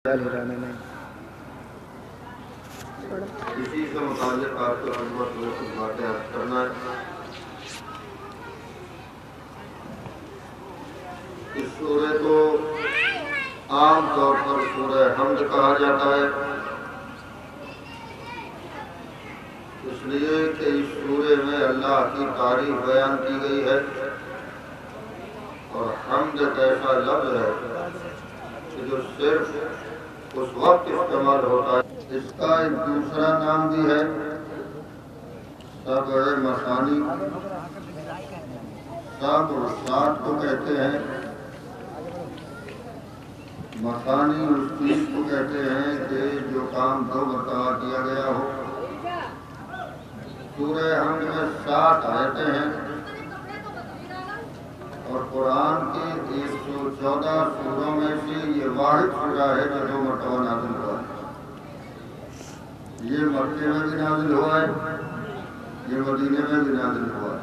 اسی سے متعلق آپ کو خدمت میں کچھ باتیں عرض کرنا ہے۔ اس سورہ کو عام طور پر سورہ حمد کہا جاتا ہے، اس لیے کہ اس سورہ میں اللہ کی تعریف بیان کی گئی ہے، اور حمد ایک ایسا لفظ ہے کہ جو صرف اس وقت استعمال ہوتا ہے۔ اس کا ایک دوسرا نام بھی ہے سبع مثانی، سبع سات کو کہتے ہیں، مثانی اس چیز کو کہتے ہیں کہ جو کام دو مرتبہ کیا گیا ہو۔ سورہ حمد میں 7 آیتیں ہیں، اور قرآن کی 114 سوروں میں سے یہ واحد سورہ ہے جو 2 مرتبہ نازل ہوا ہے۔ یہ مکے میں بھی نازل ہوا ہے، یہ مدینے میں بھی نازل ہوا ہے،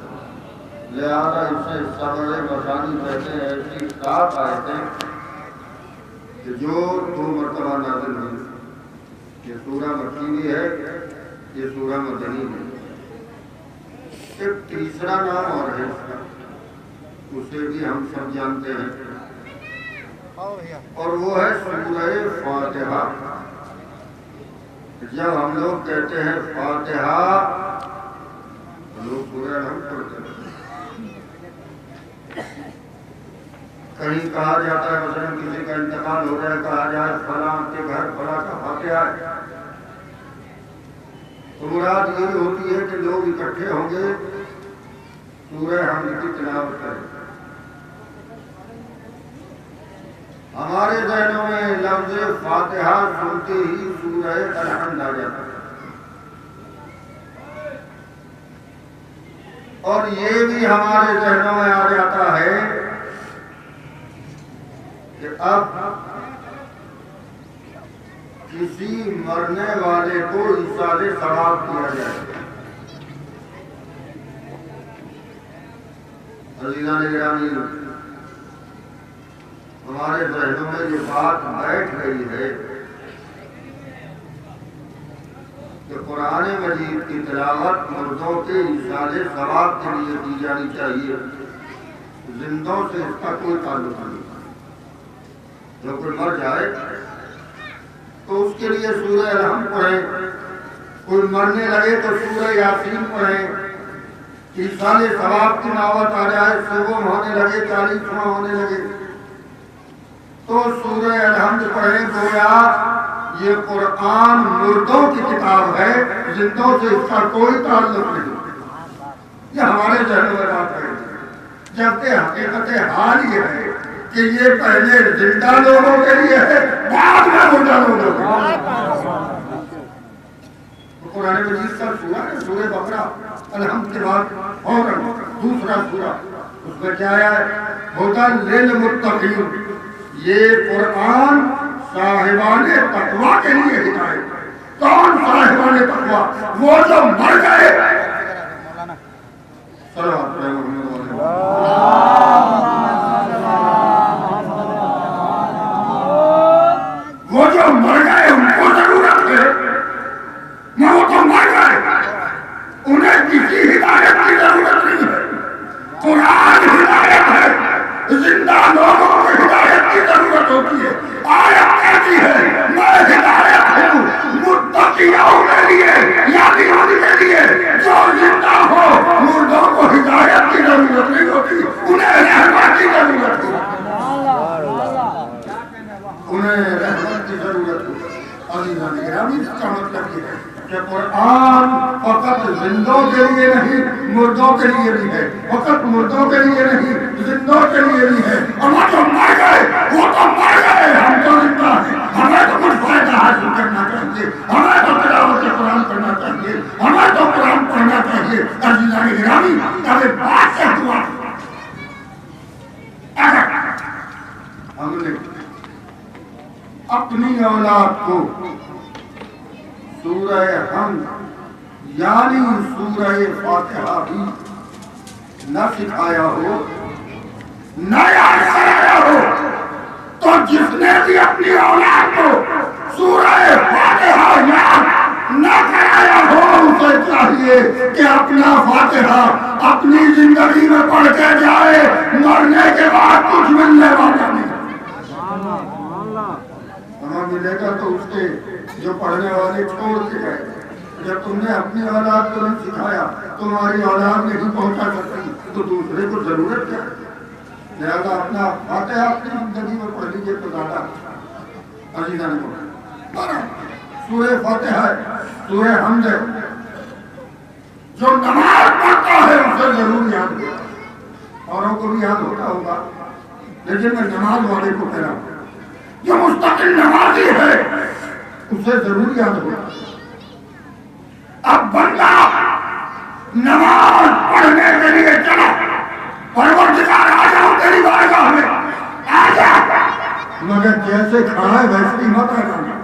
لہذا اسے سبع مثانی کہتے ہیں۔ ایسی 7 آیتیں کہ جو 2 مرتبہ نازل ہوئی۔ یہ سورہ مکی بھی ہے، یہ سورہ مدنی بھی ہے۔ ایک تیسرا نام اور ہے اس کا، اسے بھی ہم سب جانتے ہیں، اور وہ ہے سورہ فاتحہ۔ جب ہم لوگ کہتے ہیں فاتحہ، لوگ سورہ الحمد پڑھتے ہیں۔ کہیں کہا جاتا ہے مثلا کسی کا انتقال ہو جائے، کہا جائے فلاں کے گھر فلاں کا فاتحہ ہے، تو مراد یہ ہوتی ہے کہ لوگ اکٹھے ہوں گے، سورہ حمد کی تلاوت کریں۔ ہمارے ذہنوں میں لفظ فاتحہ سنتے ہی سورہ الحمد آ جاتا ہے، اور یہ بھی ہمارے ذہنوں میں آ جاتا ہے کہ اب کسی مرنے والے کو ایصال ثواب کیا جائے۔ عزیزان گرامی، ہمارے ذہنوں میں یہ بات بیٹھ گئی ہے کہ قرآن مجید کی تلاوت مردوں کے ایصال ثواب کے لیے کی جانی چاہیے، زندوں سے اس کا کوئی تعلق نہیں۔ جو کوئی مر جائے تو اس کے لیے سورہ الحمد پڑھیں، کوئی مرنے لگے تو سورہ یاسین پڑھیں، ایصال ثواب کی نوبت آ جائے، صبح ہونے لگے، 40واں ہونے لگے تو سورہ الحمد پڑھیں۔ گویا یہ قرآن مردوں کی کتاب ہے، زندوں سے اس کا کوئی تعلق نہیں۔ یہ ہمارے ذہن میں بات ہے، جبکہ حقیقت حال یہ ہے کہ یہ پہلے زندہ لوگوں کے لیے ہے، بعد میں مردہ لوگوں کے لیے۔ قرآن مجید کا سورہ ہے، سورہ بقرہ، الحمد کے بعد اور دوسرا سورہ، اس میں کیا ہے؟ ھدی للمتقین۔ یہ قرآن صاحبان تقویٰ کے لیے ہدایت۔ کون صاحبان تقویٰ؟ وہ جو مر گئے، وہ جو مر گئے ان کو ضرورت ہے، وہ تو مر گئے، انہیں کسی ہدایت کی ضرورت نہیں ہے۔ قرآن ہدایت ہے، زندہ لوگوں کو ہدایت کی ضرورت ہوتی ہے۔ آیت کہتی ہے میں ہدایت ہوں متقیوں کے لیے، یعنی ان کے لیے جو زندہ ہو، مردوں کو ہدایت کی ضرورت نہیں ہوتی، انہیں رحمت کی ضرورت ہوتی، انہیں رحمت کی ضرورت ہوتی۔ عزیزان گرامی، اس کا مطلب یہ ہے کہ قرآن فقط زندوں کے لیے نہیں، مردوں کے لیے بھی ہے، فقط مردوں کے لیے نہیں، زندوں کے لیے بھی ہے۔ اور وہ جو مر گئے وہ تو مر گئے، ہم تو زندہ ہیں، ہمیں تو کچھ فائدہ حاصل کرنا چاہیے، ہمیں تو تلاوت قرآن کرنا چاہیے، ہمیں تو قرآن پڑھنا چاہیے۔ عزیزان گرامی، اب ایک بات سے ہوا، اگر ہم نے اپنی اولاد کو سورہ حمد یعنی سورہ فاتحہ بھی نہ سکھایا ہو، نہ یاد کرایا ہو، تو جس نے بھی اپنی اولاد کو چاہیے کہ اپنا فاتحہ اپنی زندگی میں پڑھ کے جائے، مرنے کے بعد کچھ ملنے والا نہیں۔ ہمیں ملے گا تو اس کے جو پڑھنے والے چھوڑ کے گئے۔ جب تم نے اپنی اولاد کو نہیں سکھایا، تمہاری اولاد نہیں پہنچا سکتی، تو دوسرے کو ضرورت کیا ہے؟ لہذا اپنا فاتحہ اپنی زندگی میں پڑھ لیجیے تو زیادہ عزیزاں نے سورہ فاتحہ ہے، سورہ حمد ہے، جو نماز پڑھتا ہے اسے ضرور یاد ہوگا، اوروں کو بھی یاد ہوتا ہوگا، لیکن میں نماز والے کو کہہ رہا ہوں جو مستقل نمازی ہے اسے ضرور یاد ہوگا۔ اب بندہ نماز پڑھنے کے لیے چلا، پروردگار آ جاؤ تیری بارگاہ میں، آ جا، مگر جیسے کھڑا ہے ویسے ہی مت آنا،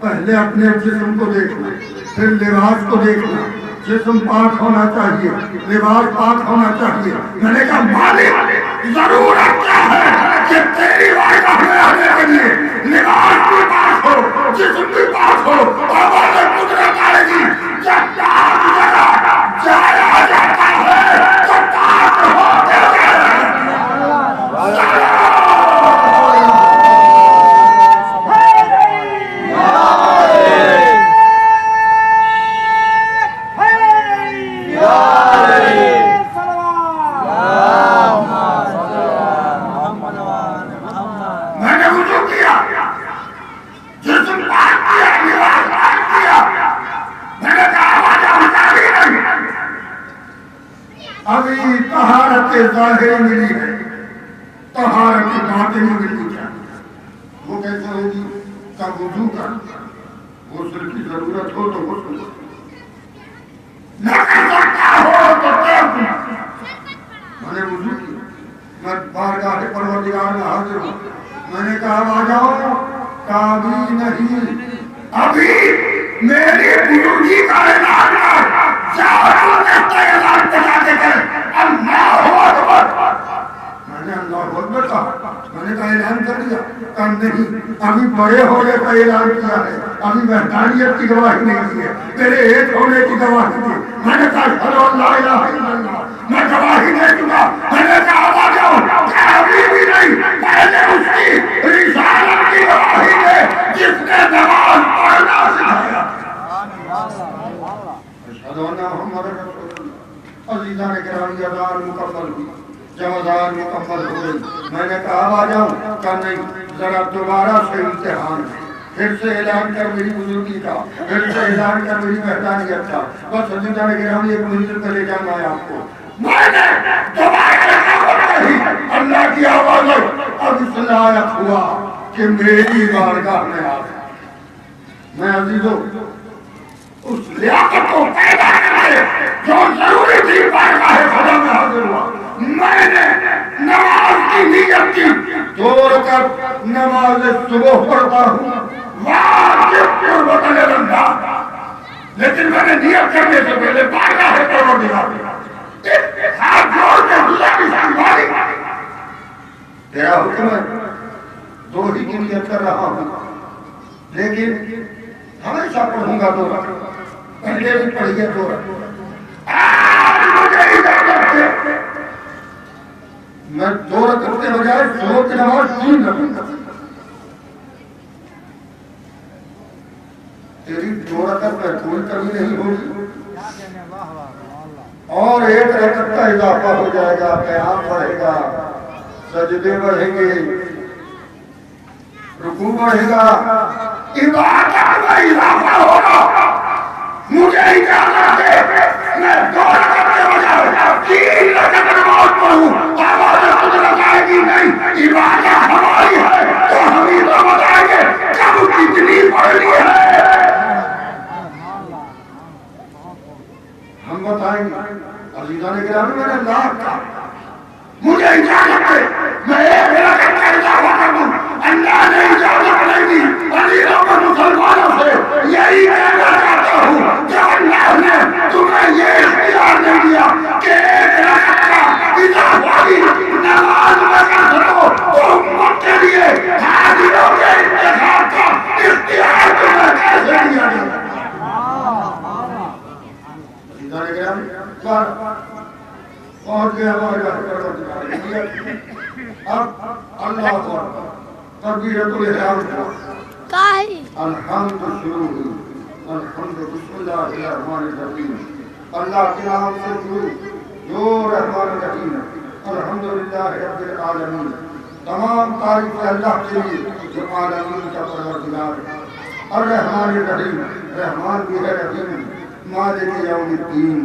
پہلے اپنے جسم کو دیکھنا، پھر لباس کو دیکھنا، جسم پاک ہونا چاہیے، لباس پاک ہونا چاہیے۔ میں نے کہا مالک ضرورت کیا ہے کہ تیری بارگاہ میں آنے کے لیے لباس بھی پاک ہو، جسم بھی پاک ہو، آواز قدرت آئے گی۔ جب پاک جگہ جایا جاتا ہے تو پاک ہوتے ہیں۔ ظاہری ملی ہے، طہارت باطنی ملی ہے۔ وہ کیسے ہوگی؟ کا وضو کر، غسل کی ضرورت ہو تو غسل، نہ کر سکتا ہو تو تیمم۔ میں نے وضو کیا، میں بارگاہ پروردگار میں حاضر ہوں، میں نے کہا آ جاؤ، کہا ابھی نہیں، ابھی میری بزرگی کا اعلان ہے، جاؤ کہتا ہے اعلان بتا کے کرے اللہ اکبر۔ میں نے اللہ اکبر کہا، میں نے کہا اعلان کر دیا، کہا نہیں، ابھی بڑے ہونے کا اعلان کیا ہے، ابھی وحدانیت کی گواہی نہیں دی ہے، تیرے ایک ہونے کی گواہی دی۔ میں نے کہا اشہد ان لا الہ الا اللہ، میں گواہی دے چکا۔ میں نے کہا آ جاؤ، کہا ابھی بھی نہیں، پہلے اس کی رسالت کی گواہی دے جس نے نماز پڑھنا سکھایا۔ اشہد ان محمد رسول اللہ۔ عزیزان کرام اذان مکمل ہوئی، جب اذان مکمل ہو گئی میں نے کہا آ جاؤں، کہا نہیں، ذرا دوبارہ سے امتحان ہے، پھر سے اعلان کر میری بزرگی کا، پھر سے اعلان کر میری وحدانیت کا۔ بس عزیزان کرام ایک منزل پہ لے جانا ہے آپ کو۔ میں نے دوبارہ اللہ کی آواز اب اس لائق ہوا کہ میری بارگاہ میں آ گیا۔ میں عزیزوں اس لیاقت کو پیدا کرے جو ضروری تھی، بارگاہ خدا میں حاضر ہوا۔ میں نے نماز کی نیت کی، 2 رکعت نماز صبح پڑھتا ہوں، واجب قربت رمضان، لیکن میں نے نیت کرنے سے پہلے بارگاہ پروردگار ہاتھ جوڑ کے اللہ کی سنبھالی، تیرا حکم ہے 2 ہی کی نیت کر رہا ہوں، لیکن ہمیشہ پڑھوں گا 2 رکعت، پہلے بھی پڑھیے 2 رکعت۔ آج مجھے اجازت دے، میں 2 رکعت کے بجائے صبح کی نماز 3 رکھوں گا۔ تیری 2 رکعت میں کوئی کمی نہیں ہوگی، اور 1 رکعت کا اضافہ ہو جائے گا، قیام بڑھے گا، سجدے بڑھیں گے، رکوع بڑھے گا، عبادت میں اضافہ ہوگا۔ مجھے اجازت دے، میں 2 رکعت کے بجائے 3 رکعت نماز پڑھوں، آواز قدرت آئے گی نہیں، عبادت ہماری ہے تو ہم ہی تو بتائیں گے کب کتنی پڑھنی ہے، ہم بتائیں گے۔ عزیزان گرامی میں نے اللہ کا مجھے اجازت دے، میں 1 رکعت کا اضافہ کر دوں، اللہ نے اجازت نہیں دی۔ عزیزوں کو مسلمانوں سے یہی کہنا چاہتا ہوں کہ اللہ نے تمہیں یہ اختیار نہیں دیا کہ 1 رکعت کا اضافہ بھی نماز میں کر سکو، تو امت کے لیے حاضروں کے انتخاب کا تکبیرۃ الاحرام کاہی الحمد شروع ہوئی، الحمد بسم اللہ الرحمن الرحیم، اللہ کے نام سے شروع جو رحمان الرحیم ہے، الحمدللہ رب العالمین، تمام تعریف اللہ کے لیے جو عالمین کا پروردگار ہے، الرحمن الرحیم، رحمان بھی ہے رحیم، مالک یوم الدین،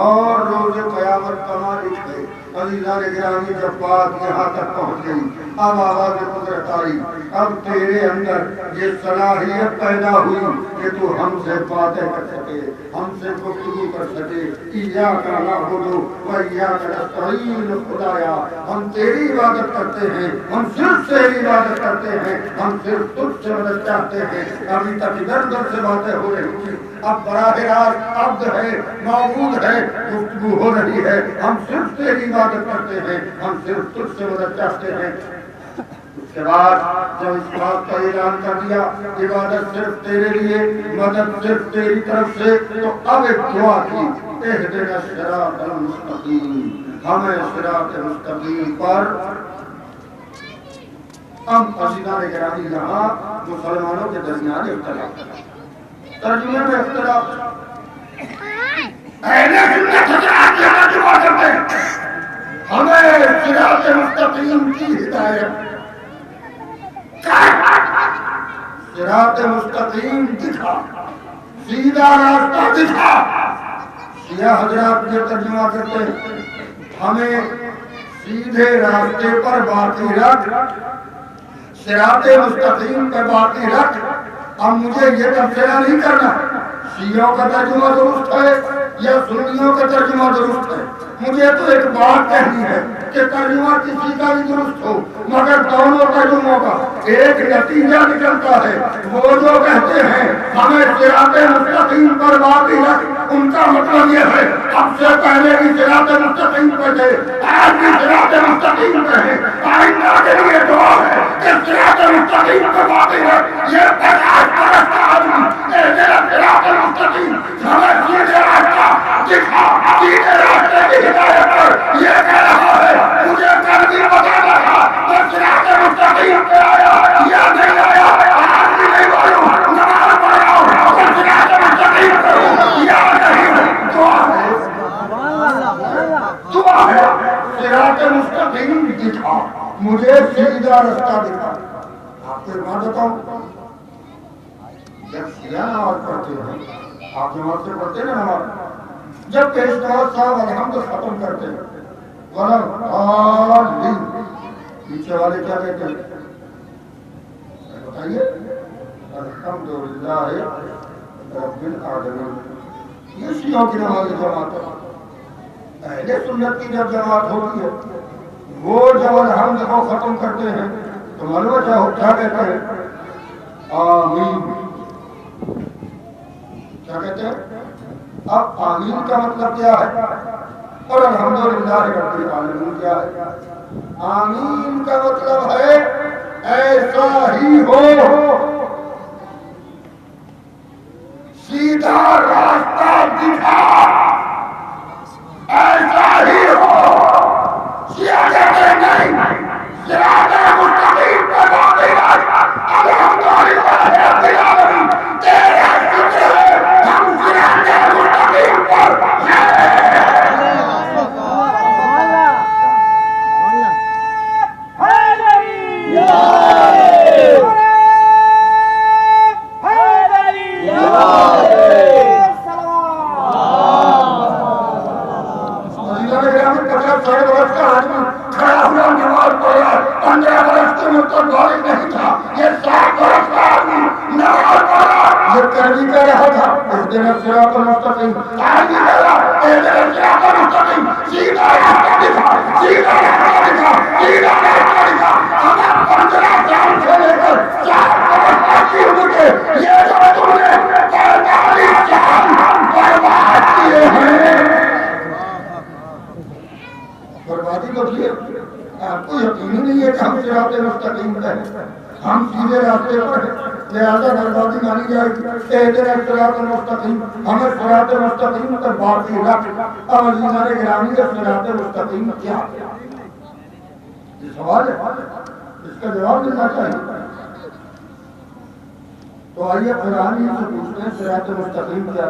اور روز قیامت کا مالک ہے۔ عزیزان گرامی جب بات یہاں تک پہنچ گئی، اب آواز قدرت آئی، اب تیرے اندر یہ صلاحیت پیدا ہوئی کہ تو ہم سے باتیں کر سکے، ہم سے گفتگو کر سکے۔ ایاک نعبد و ایاک نستعین، خدایا ہم تیری عبادت کرتے ہیں، ہم صرف تیری عبادت کرتے ہیں، ہم صرف تجھ سے مدد چاہتے ہیں۔ ابھی تک ادھر ادھر سے باتیں ہو رہی ہیں، اب براہ راست عبد ہے، معبود ہے، گفتگو ہو رہی ہے۔ ہم صرف تیری عبادت کرتے ہیں، ہم صرف تجھ سے مدد چاہتے ہیں۔ اس کے بعد جب اس بات کا اعلان کر دیا عبادت صرف تیرے لیے، مدد صرف تیری طرف سے، تو اب ایک دعا کی، اہدنا الصراط المستقیم، ہمیں صراط مستقیم پر۔ اب عزیزان گرامی یہاں مسلمانوں کے درمیان اختلاف، ترجمے میں اختلاف، اہل سنت حضرات یہ ترجمہ کرتے ہیں ہمیں صراط مستقیم کی ہدایت، صراط مستقیم دکھا، سیدھا راستہ دکھا۔ شیعہ حضرات یہ ترجمہ کرتے ہیں ہمیں سیدھے راستے پر باقی رکھ، صراط مستقیم پہ باقی رکھ۔ اب مجھے یہ تبصرہ نہیں کرنا شیعوں کا ترجمہ درست ہے یا سنیوں کا ترجمہ درست ہے، مجھے تو ایک بات کہنی ہے کہ ترجمہ کسی کا بھی درست ہو، مگر دونوں ترجموں کا ایک نتیجہ نکلتا ہے۔ وہ جو کہتے ہیں ہمیں صراط مستقیم پر باقی رکھ، ان کا مطلب یہ ہے اب سے پہلے بھی صراط مستقیم پہ تھے، آج بھی صراط مستقیم پہ ہیں، آئندہ کے لیے دعا ہے کہ صراط مستقیم پہ باقی رکھ۔ یہ 50 برس کا آدمی صراط مستقیم، ہمیں سیدھے راستہ دکھا، سیدھے راستے کی ہدایت پر یہ کہہ رہا ہے۔ مجھے کل بھی بتانا تھا میں صراط مستقیم پہ آیا یا نہیں آیا، آج بھی نہیں معلوم، نماز پڑھ رہا ہوں میں صراط مستقیم پہ ہوں یا نہیں ہوں۔ دعا ہے صراط مستقیم دکھا، مجھے سیدھا راستہ دکھا۔ آپ کو ایک بات بتاؤں، جب شیعہ نماز پڑھتے ہیں، آپ جماعت سے پڑھتے ہیں نماز، جب پیشتاز صاحب الحمد ختم کرتے ہیں وَلَا پیچھے والے کیا کہتے ہیں بتائیے؟ الحمدللہ رب العالمین۔ یہ شیعوں کی نماز جماعت ہے۔ اہل سنت کی جب جماعت ہوتی ہے وہ جب الحمد کو ختم کرتے ہیں تو معلوم کیا کہتے ہیں؟ آمین۔ کیا کہتے ہیں؟ اب آمین کا مطلب کیا ہے اور الحمدللہ رب العالمین کیا ہے؟ آمین کا مطلب ہے ایسا ہی ہو، سیدھا راستہ دکھا، ایسا ہی ہو۔ شیعہ کہتے ہیں نہیں، صراط مستقیم پہ باقی رکھ، الحمدللہ رب العالمین، تیرے شکر ہے ہم صراط مستقیم پر ہیں۔ صراط المستقیم آج بھی میرا صراط المستقیم، سیدھا راستہ دکھا، سیدھا راستہ دکھا، سیدھا راستہ دکھا۔ ہمیں 15 سال سے لے کر 4 برس باقی مجھے یہ جو تم نے 45 سال برباد کیے ہیں، بربادی کو کیے، آپ کو یقین ہی نہیں ہے کہ ہم صراط مستقیم پہ ہیں، ہم سیدھے راستے پر ہیں، لہذا بربادی مانی جائے گی۔ اہدنا الصراط المستقیم، ہمیں صراط مستقیم پر باقی رکھ۔ اب عزیزان گرامی کا صراط مستقیم کیا؟ یہ سوال ہے، اس کا جواب ملنا چاہیے۔ تو آئیے قرآن ہی سے پوچھتے ہیں صراط مستقیم کیا؟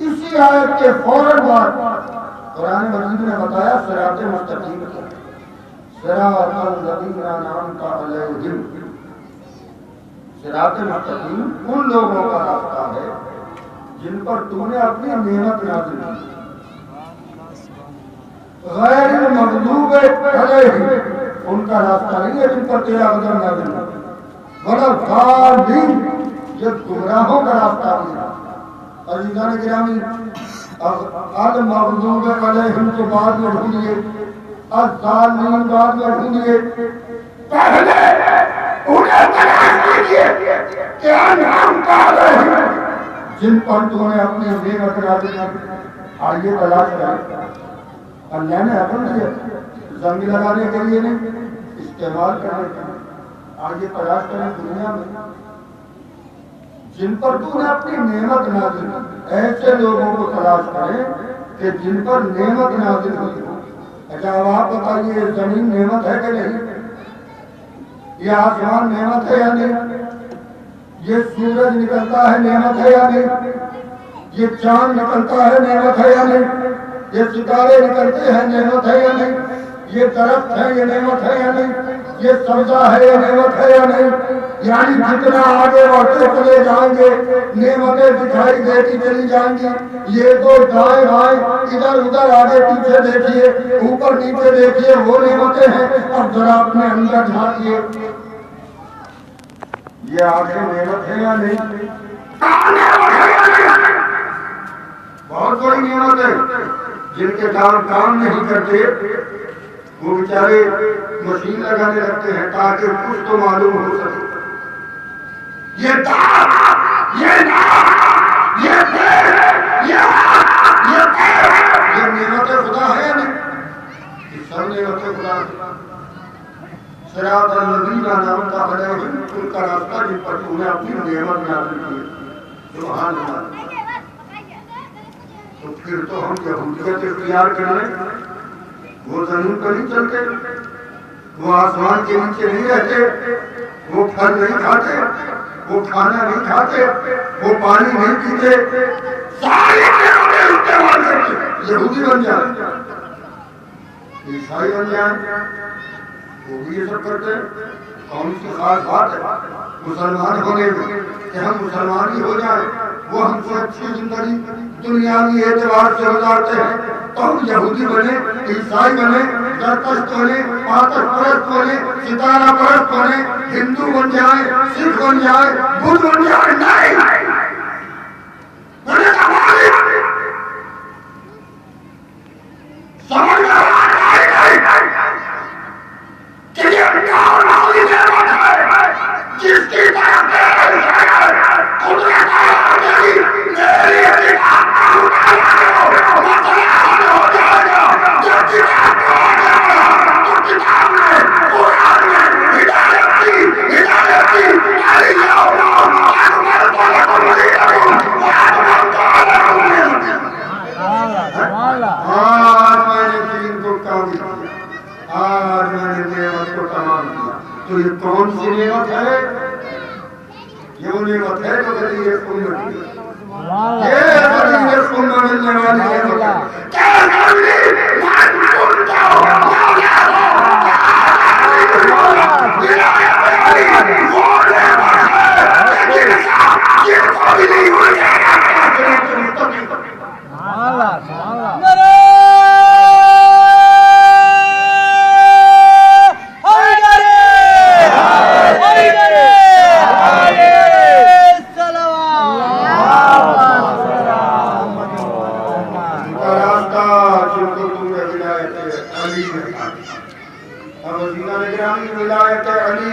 اسی آیت کے فوراً بعد قرآن مجید نے بتایا صراط مستقیم کیا؟ صراط الذین انعمت علیہم، صراط مستقیم ان لوگوں کا راستہ ہے جن پر تو نے اپنی نعمت نازل کی، غیر المغضوب علیہم ان کا راستہ نہیں ہے جن پر تیرا غضب نازل ہوا، ولا الضالین یہ گمراہوں کا راستہ نہیں ہے۔ عزیزان گرامی، المغضوب علیہم کو بعد میں ڈھونڈیے، الضالین بعد میں ڈھونڈیے، پہلے انہیں تلاش کیجیے کہ انعمت علیہم جن پر تو نے اپنی نعمت نازل کی، آئیے تلاش کریں۔ اللہ نے حکم دیا زنگ لگانے کے لیے نہیں، استعمال کرنے کے لیے، آئیے تلاش کریں دنیا میں جن پر تو نے اپنی نعمت نازل کی، ایسے لوگوں کو تلاش کریں کہ جن پر نعمت نازل ہوئی ہو۔ اچھا اب آپ بتائیے زمین نعمت ہے کہ نہیں؟ یہ آسمان نعمت ہے یا نہیں؟ یہ سورج نکلتا ہے نعمت ہے یا نہیں؟ یہ چاند نکلتا ہے نعمت ہے یا نہیں؟ یہ ستارے نکلتے ہیں نعمت ہے یا نہیں؟ یہ درخت ہے یہ نعمت ہے یا نہیں؟ یہ سبزہ ہے یہ نعمت ہے یا نہیں؟ یعنی جتنا آگے بڑھتے چلے جائیں گے نعمتیں دکھائی دیتی چلی جائیں گی۔ یہ تو دائیں بائیں ادھر ادھر آگے پیچھے دیکھیے اوپر نیچے دیکھیے وہ نعمتیں ہیں۔ اب ذرا اپنے اندر جھانکیے، یہ آگے نعمت ہے یا نہیں؟ بہت بڑی نعمت ہے۔ جن کے کام نہیں کرتے وہ بیچارے مشین لگانے لگتے ہیں تاکہ کچھ تو معلوم ہو سکے۔ یہ نعمت خدا ہے یا نہیں؟ یہ سب نعمت خدا ہے۔ صراط الذین انعمت علیہم ان کا راستہ جن پر تو نے اپنی نعمت نازل کی۔ سبحان اللہ۔ تو پھر تو ہم یہودیت اختیار کر لیں، وہ زمین پر نہیں چلتے، وہ آسمان کے نیچے نہیں رہتے، وہ پھل نہیں کھاتے، وہ کھانا نہیں کھاتے، وہ پانی نہیں پیتے، ساری یہودی بن جائیں، عیسائی بن جائیں، وہ بھی یہ سب کرتے ہیں۔ کون سی خاص بات ہے مسلمان ہونے میں کہ ہم مسلمان ہی ہو جائیں، وہ ہم سے اچھی زندگی دنیاوی اعتبار سے گزارتے ہیں تو ہم یہودی بنے، عیسائی بنے، زرتشت بنے، پاتش پرست بنے، ستارہ پرست بنے، ہندو بن جائیں، سکھ بن جائیں، بدھ بن جائیں، نہیں۔ سمجھ میں جس کی طرف آج میں نے نعمت کو تمام کیا۔ تو یہ کون سی نعمت ہے؟ یہ وہ نعمت ہے جو غدیر سنت کی، یہ غدیر سنت ملنے والی نعمت ہے۔ ولایت علی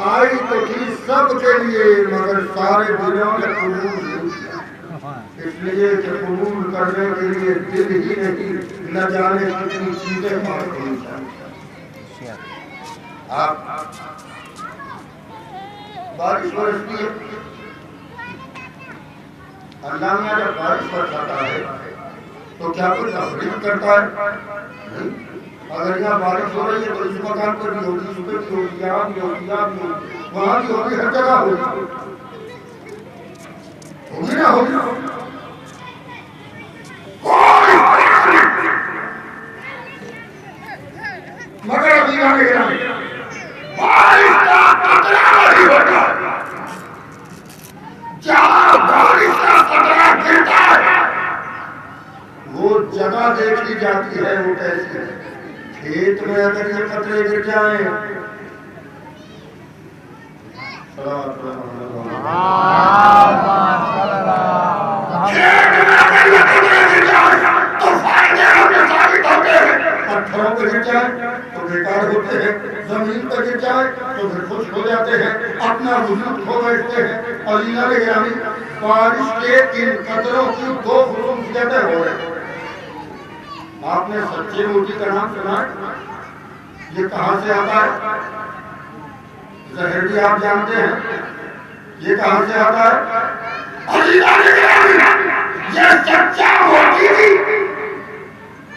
آئی تو تھی سب کے لیے مگر سارے دنوں نے قبول نہیں کیا، اس لیے کہ قبول کرنے کے لیے دل ہی نہیں، نہ جانے کتنی چیزیں بات ہونی چاہیے۔ آپ بارش برستی ہے، اللہ میاں جب بارش برساتا ہے تو کیا کوئی تفریح کرتا ہے؟ نہیں۔ اگر یہاں بارش ہو رہی ہے تو اس مکان پر بھی ہوگی، اس پہ بھی ہوگی، یہاں بھی ہوگی، یہاں بھی ہوگی۔ وہاں بھی ہوگی، ہر جگہ ہوگی، ہوگی نہ ہوگی، مگر ابھی آگے گرامی بارش کا قطرہ نہیں ہوتا، جہاں بارش کا قطرہ گرتا ہے وہ جگہ دیکھی جاتی ہے، وہ کیسی ہے۔ کھیت میں اگر یہ قطرے گر جائیں، پتھروں پہ گر جائے تو بیکار ہوتے ہیں، زمین پہ گر جائے تو پھر خوش ہو جاتے ہیں، اپنا وجود کھو بیٹھتے ہیں۔ عزیزان گرامی، بارش کے ان قطروں کی دو خصوصیتیں ہو رہی ہیں۔ آپ نے سچے موتی کا نام سنا ہے؟ یہ کہاں سے آتا ہے؟ زہر بھی آپ جانتے ہیں، یہ کہاں سے آتا ہے؟ عزیزان گرامی، یہ سچا موتی بھی،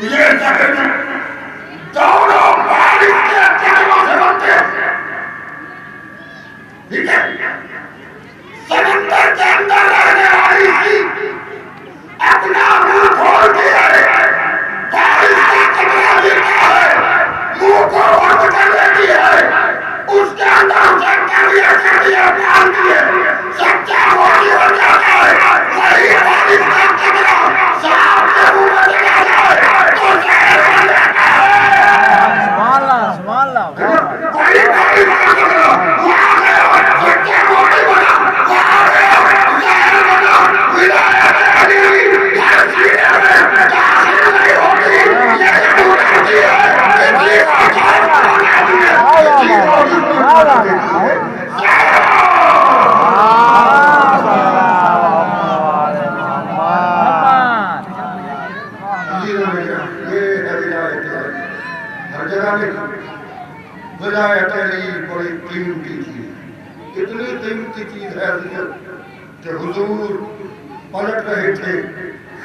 یہ زہر بھی، دونوں بارش کے قطروں سے بنتے ہیں۔ ٹھیک ہے، سمندر کے اندر رہنے والی تھی، اپنا منہ کھول دیا ہے، بارش کا قطرہ گرتا ہے، منہ کو بند کر لیتی ہے، اس کے اندر اسے کڑیاں ڈال دیے، سچا موتی بن جاتا ہے۔ وہی بارش کا قطرہ سانپ کے منہ میں چلا جائے تو زہر بن جاتا ہے۔ سبحان اللہ، وہی بارش کا قطرہ وہاں گیا، سچا موتی بنا، وہاں گیا، زہر بنا۔ ولایت علی ہر سینے میں داخل نہیں ہوتی، لیکن اترتی ہے۔ ہر جگہ نہیں، ولایت علی بڑی قیمتی چیز، اتنی قیمتی چیز ہے کہ حضور پلٹ رہے تھے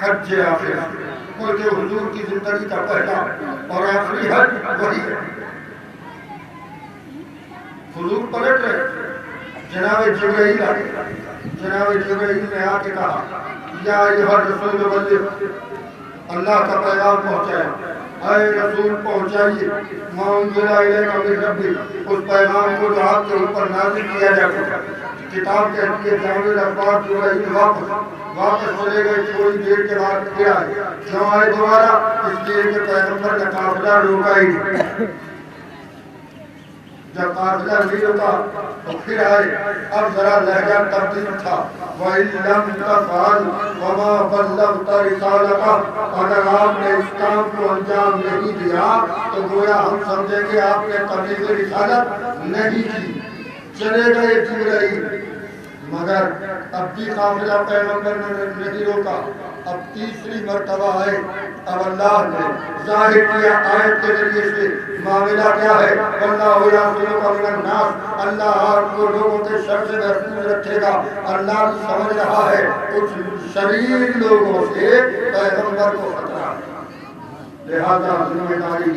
حج آخر، بلکہ حضور کی زندگی کا پہلا اور آخری حج وہی ہے۔ حضور پلٹ رہے، جناب جبرائیل نے آ کے کہا یا ایھا الرسول بلغ، اللہ کا پیغام پہنچایا، اے رسول پہنچائیے، ما انزل الیک من ربک، اس پیغام کو جو آپ کے اوپر نازل کیا جاتا ہے۔ کتاب کہتی ہے جامع الاخبار جبرائیل واپس چلے گئے، تھوڑی دیر کے بعد پھر آئے، کیوں آئے دوبارہ؟ اس لیے کہ پیغمبر کا قافلہ روکا ہی نہیں، جب قافلہ نہیں رکا تو پھر آئے، اب ذرا لہجہ تبدیل تھا، وَإِن لَمْ تَفْعَلْ وَمَا بَلَّغْتَ رِسَالَتَهُ، اگر آپ نے اس کام کو انجام نہیں دیا تو گویا ہم سمجھیں کہ آپ نے تبلیغ رسالت نہیں کی۔ چلے گئے جبرائیل، مگر اب بھی قافلہ پیغمبر نے نہیں روکا، اب تیسری مرتبہ آئے، اب اللہ نے ظاہر کیا آیت کے ذریعے سے معاملہ کیا ہے، واللہ یعصمک من الناس، اللہ آپ کو لوگوں کے شر سے محفوظ رکھے گا۔ اللہ بھی سمجھ رہا ہے کچھ شریر لوگوں سے پیغمبر کو خطرہ ہے، لہذا ذمہ داری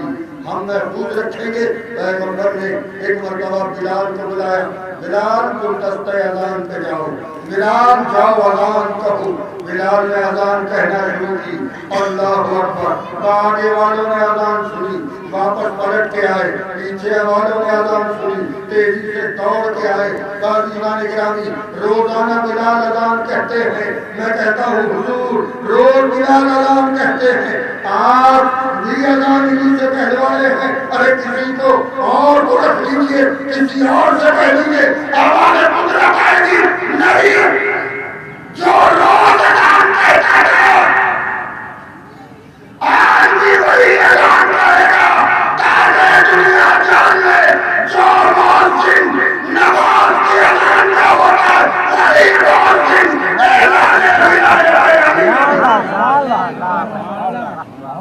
ہم محفوظ رکھیں گے۔ پیغمبر نے ایک مرتبہ بلال کو بلایا، بلال تم دستہ اذان پہ جاؤ، بلال جاؤ اذان کہو۔ بلال نے اذان کہنا شروع کی، اللہ اکبر، آگے والوں نے اذان سنی، واپس پلٹ کے آئے، پیچھے والوں نے اذان سنی، تیزی سے دوڑ کے آئے۔ عزیزان گرامی، روزانہ بلال اذان کہتے ہیں، میں کہتا ہوں حضور روز بلال اذان کہتے ہیں، آپ بھی اذان انہی سے کہلوانے ہیں، ارے کسی کو اور کو رکھ لیجیے، کسی اور سے کہہ لیجیے، آواز قدرت آئے گی نہیں۔ جو روز اذان کہتا ہے آج بھی وہی اذان کہے گا، تاکہ دنیا جان لے جو مؤذن نماز کی اذان کا ہوتا ہے وہی مؤذن اعلان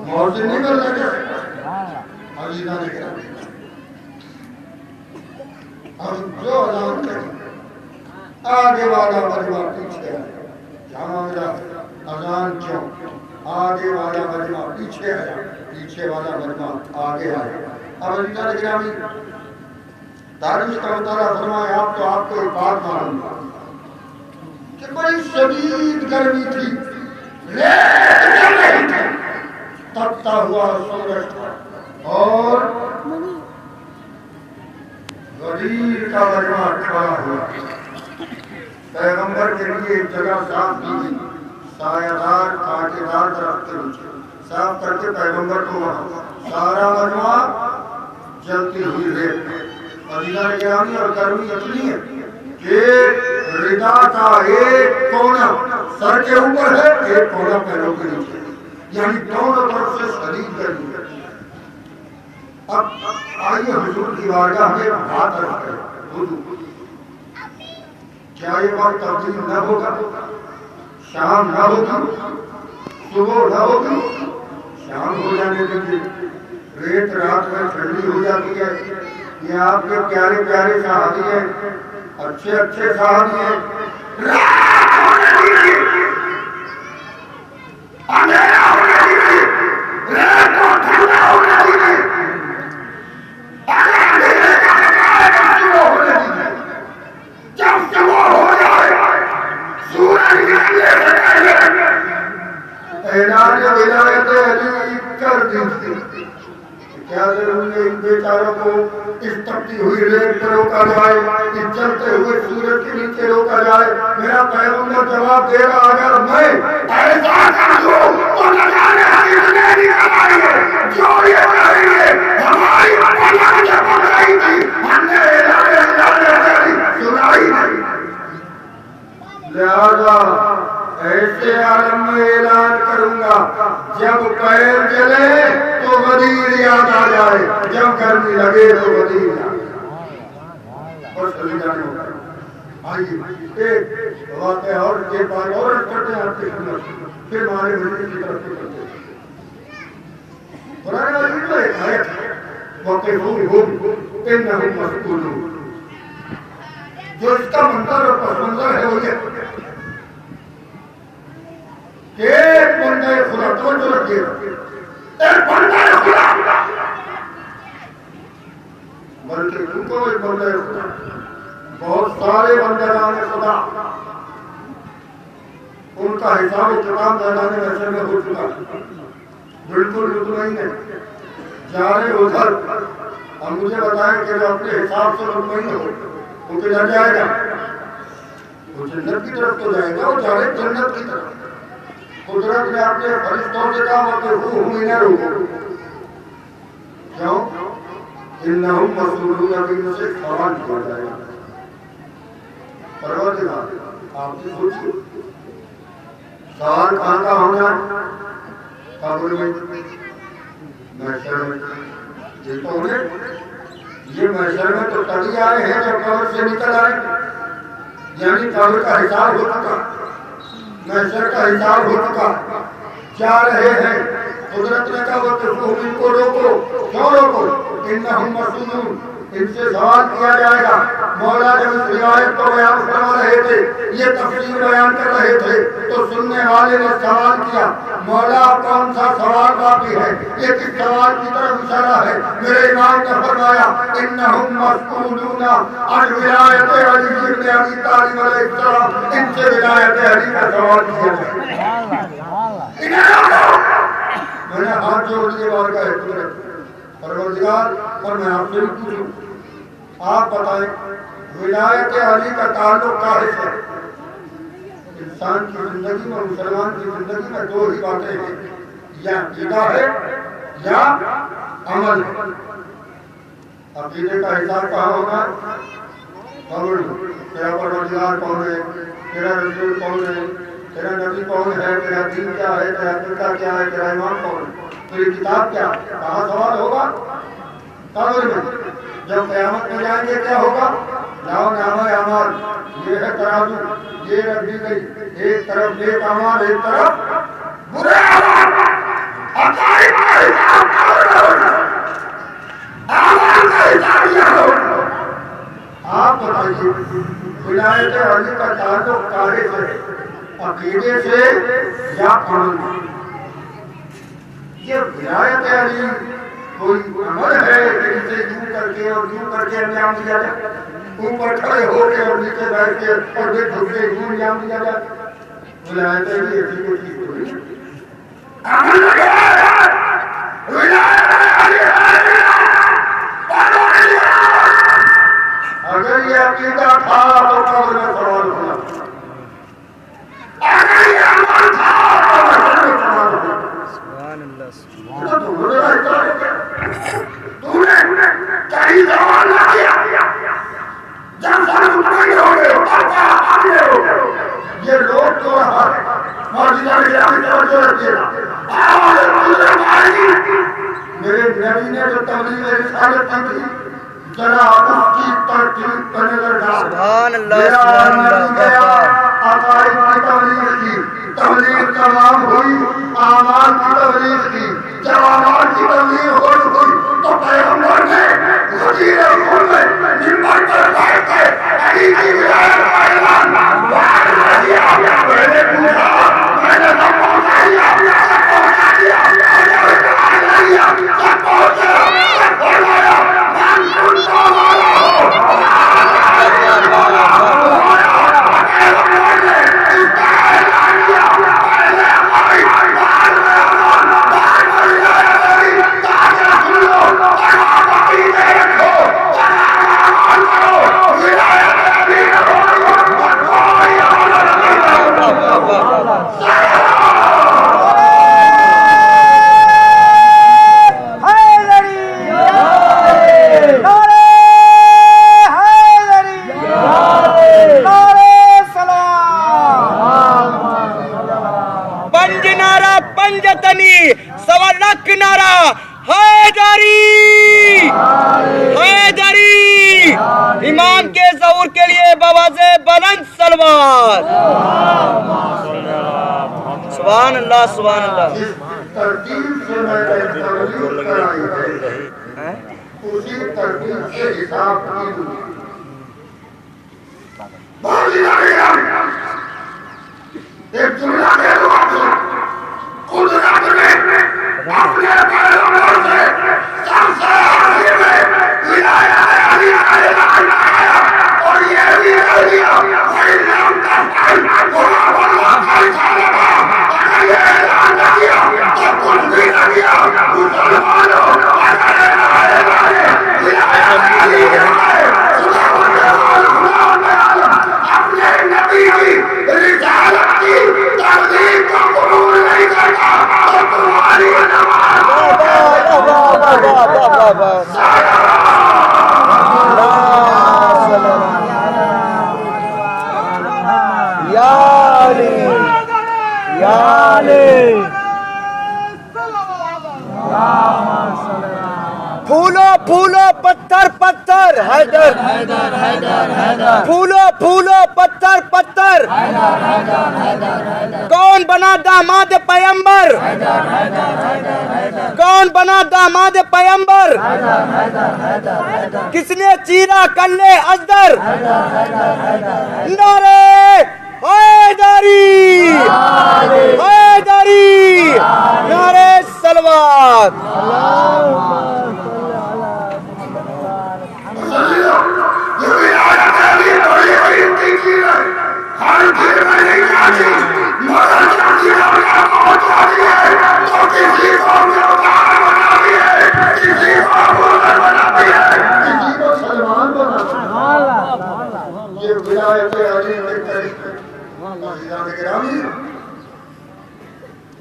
مؤذن نہیں بن سکے۔ عزیزان گرامی، اب جو اذان کہے آگے والا مجمع پیچھے آیا، جہاں میرا اذان کیوں، آگے والا مجمع پیچھے آیا، پیچھے والا مجمع آگے آیا۔ اب عزیزان گرامی، دارش کا مطالعہ فرمایا آپ تو آپ کو ایک بات معلوم کہ بڑی شدید گرمی تھی، ریت جل رہی تھی، تپتا ہوا سورج تھا اور غدیر کا مجمع کھڑا ہوا۔ پیغمبر کے لیے ایک جگہ صاف کی، سایہ دار کانٹے دار درخت کے نیچے صاف کر کے پیغمبر کو وہاں سارا مجمع جلتی ہوئی ریت اور ادھر گرامی اور گرمی اتنی ہے کہ ردا کا ایک کونا سر کے اوپر ہے، ایک کونا پیروں کے نیچے، یعنی دونوں طرف سے شدید گرمی ہے۔ اب آئیے حضور کی بارگاہ میں بات عرض کریں، حضور کیا یہ وقت تبدیل نہ ہوگا؟ شام نہ ہوگی، صبح نہ ہوگی، شام ہو جانے دیجیے، ریت رات میں ٹھنڈی ہو جاتی ہے۔ یہ آپ کے پیارے پیارے صحابی ہیں، اچھے اچھے صحابی ہیں، رات ہونے دیجیے، اندھیرا ہونے دیجیے، ریت کو ٹھنڈا ہونے دیجیے، اندھیرے کا بجائے صبح ہونے دیجیے۔ جب صبح ہو جائے سورج نکلنے سے پہلے اعلان ولایت علی کر دیجیے۔ کیا ضروری ہے ان بیچاروں کو اس تپتی ہوئی ریت پر روکا جائے، اس جلتے ہوئے سورج کے نیچے روکا جائے؟ میرا پیغمبر جواب دے رہا، اگر میں ایسا کر دوں تو نظارے حدیث میں نکل آئیں گے جو یہ کہیں گے ہماری پلک جب پڑ رہی تھی ہم نے اعلان سنائی نہیں۔ لہذا ایسے عالم میں اعلان کروں گا جب پیر جلے تو غدیر یاد آ جائے، جب گرمی لگے تو غدیر یاد بس چلی جانے ہوگا۔ آئیے ایک واقعہ اور یہ بات اور کرتے ہیں آپ کے سنت، پھر ہمارے ملک کی طرف سے کرتے ہیں۔ قرآن مجید میں ایک آیت ہے وَقِفُوهُمْ إِنَّهُمْ مَسْئُولُونَ، جو اس کا منظر اور پس منظر ہے وہ یہ کہ ایک بندہ خدا توجہ رکھیے، ایک بندہ خدا بلکہ ان کو ایک بندہ خدا، بہت سارے بندگان خدا، ان کا حساب و کتاب میدان محشر میں ہو چکا، بالکل مطمئن ہے، جا رہے ادھر۔ ہم مجھے بتائیں کہ جو اپنے حساب سے مطمئن ہو وہ کدھر جائے گا؟ وہ جنت کی طرف تو جائے گا، وہ جا رہے جنت کی طرف۔ قدرت نے اپنے فرشتوں سے کہا کہ روح مینہ روح، کیوں؟ انہم مسئولون، ابھی ان سے سوال کیا جائے گا۔ پروردگار آپ سے سوچیے، سوال کہاں کا ہونا ہے؟ قبر میں، محشر میں، یہ تو انہیں یہ محشر میں تو تبھی آئے ہیں جب قبر سے نکل آئے، یعنی قبر کا حساب ہو چکا، محشر کا حساب ہو چکا، جا رہے ہیں۔ قدرت نے کہا وَقِفُوهُمْ، ان کو روکو، کیوں روکو؟ انہم مسئولون، ان سے سوال کیا جائے گا۔ مولا جب اس روایت کو بیان فرما رہے تھے، یہ تفسیر بیان کر رہے تھے تو سننے والے نے سوال کیا، مولا کون سا سوال باقی ہے؟ یہ کس سوال کی طرف اشارہ ہے؟ میرے امام نے فرمایا انہم مسئولون عن ولایت علی بن ابی طالب علیہ السلام، ان سے ولایت علی کا سوال کیا جائے۔ میں نے ہاتھ جوڑ لیے بارگاہ قدرت پروردگار، اور میں آپ سے بھی پوچھوں، آپ بتائیں ولایت علی کا تعلق کہاں سے؟ انسان کی زندگی میں، مسلمان کی زندگی میں دو ہی باتیں ہیں، یا عقیدہ ہے یا عمل ہے۔ عقیدے کا حساب کہاں ہوگا؟ قبر میں۔ تیرا پروردگار کون ہے، تیرا رسول کون ہے، تیرا نبی کون ہے، تیرا دین کیا ہے، تیرا فرقہ کیا ہے، تیرا امام کون ہے، تیری کتاب کیا ہے؟ کہاں سوال ہوگا؟ قبر میں۔ جب قیامت میں جائیں گے کیا ہوگا؟ لاؤ نامہ اعمال، یہ ہے ترازو، یہ رکھ دی گئی، ایک طرف نیک اعمال، ایک طرف برے اعمال۔ عقائد کا حساب قبر میں ہوگا، اعمال کا حساب یہاں ہوگا۔ آپ بتائیے ولایت علی کا تعلق کاہے سے؟ عقیدے سے یا عمل سے؟ یہ ولایت علی کوئی عمل ہے کہ اسے یوں کر کے اور یوں کر کے انجام دیا جائے، اوپر کھڑے ہو کے اور نیچے بیٹھ کے اور پھر جھک کے یوں انجام دیا جائے؟ ولایت بھی ایسی کوئی چیز تو نہیں۔ عمل اگر یہ عقیدہ تھا تو قبر میں سوال ہونا، اگر یہ عمل تھا تو قبر میں سوال ہونا۔ سبحان اللہ تو نے کہیں سوال نہ کیا، جب سب مطمئن ہو گئے یہ لوگ تو موجودہ میرے نبی نے جو تبلیغ رسالت کی تھی ذرا اس کی ترتیب پر نظر ڈال۔ سبحان اللہ سبحان اللہ۔ عقائد کی تبلیغ کی، تبلیغ تمام ہوئی، اعمال کی تبلیغ کی، جب اعمال کی تبلیغ ہوئی تو پیغمبر نے وزیر اعظم میں منبر پر بیٹھ کے علی کی ولایت کا اعلان کر دیا۔ میں نے پوچھا، میں نے سب پہنچا دیا، سب پہنچا دیا، سب پہنچا فرمایا من کنت والا ہو۔ پیغمبر نے اس کا اعلان کیا، پہلے ہماری بعد میں امان، بعد میں ولایت، تاجہ سن لو، تمام عقیدے رکھو، تمام اعمال کرو، ولایت ابھی رکھو، کوئی عمل امام کے ظہور کے لیے بواز بلند سلوات۔ سبحان اللہ سبحان اللہ۔ جس ترتیب سے میں نے تبلیغ کرائی ہے اسی ترتیب سے حساب کی دوں۔ ایک جملہ دے دو آپ کو، قدرت نے اپنے پیغمبر سے سب سے آخر میں ولایت علی کا اعلان کرایا اور یہ بھی کہہ دیا فَإِن لَمْ تَفْعَلْ وَمَا بَلَغْتَ رِسَالَتَهُ۔ اگر یہ اعلان نہ کیا تو کچھ بھی نہ کیا، مسلمانوں اگر ولایت علی اپنے نبی کی رسالت کی تبلیغ کو قبول نہیں کرتا تو تمہاری نماز پھولو پھولو پتھر پتھر حیدر، پھولو پھولو پتھر پتھر، کون بنا داماد پیغمبر، کون بنا داماد پیغمبر، کس نے چیرا کلے ازدر، نعرے حیدری حیدری، نعرے سلوات۔ یہ ولایت علی کے طریقے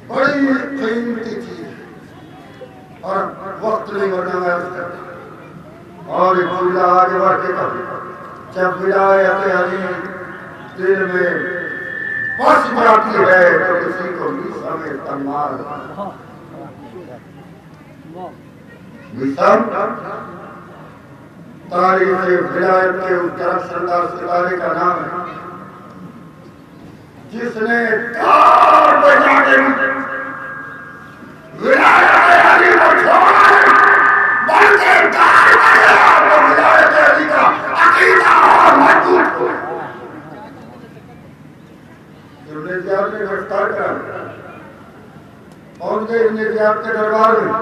بڑی قیمتی چیز ہے اور وقت نہیں ورنہ اور ایک جملہ آگے بڑھ کے جب ولایت علی دل میں بس جاتی ہے تو کسی کو میسا میں تمال میسا تاریخ ولایت کے اس طرف سردار ستارے کا نام ہے جس نے کار بجا کے ولایت علی کو چھوڑا ہے بلکہ کار بجا تو ولایت علی کا عقیدہ اور مضبوط ہو۔ ابن زیاد نے گرفتار کرا پہنچ گئے ابن زیاد کے دربار میں،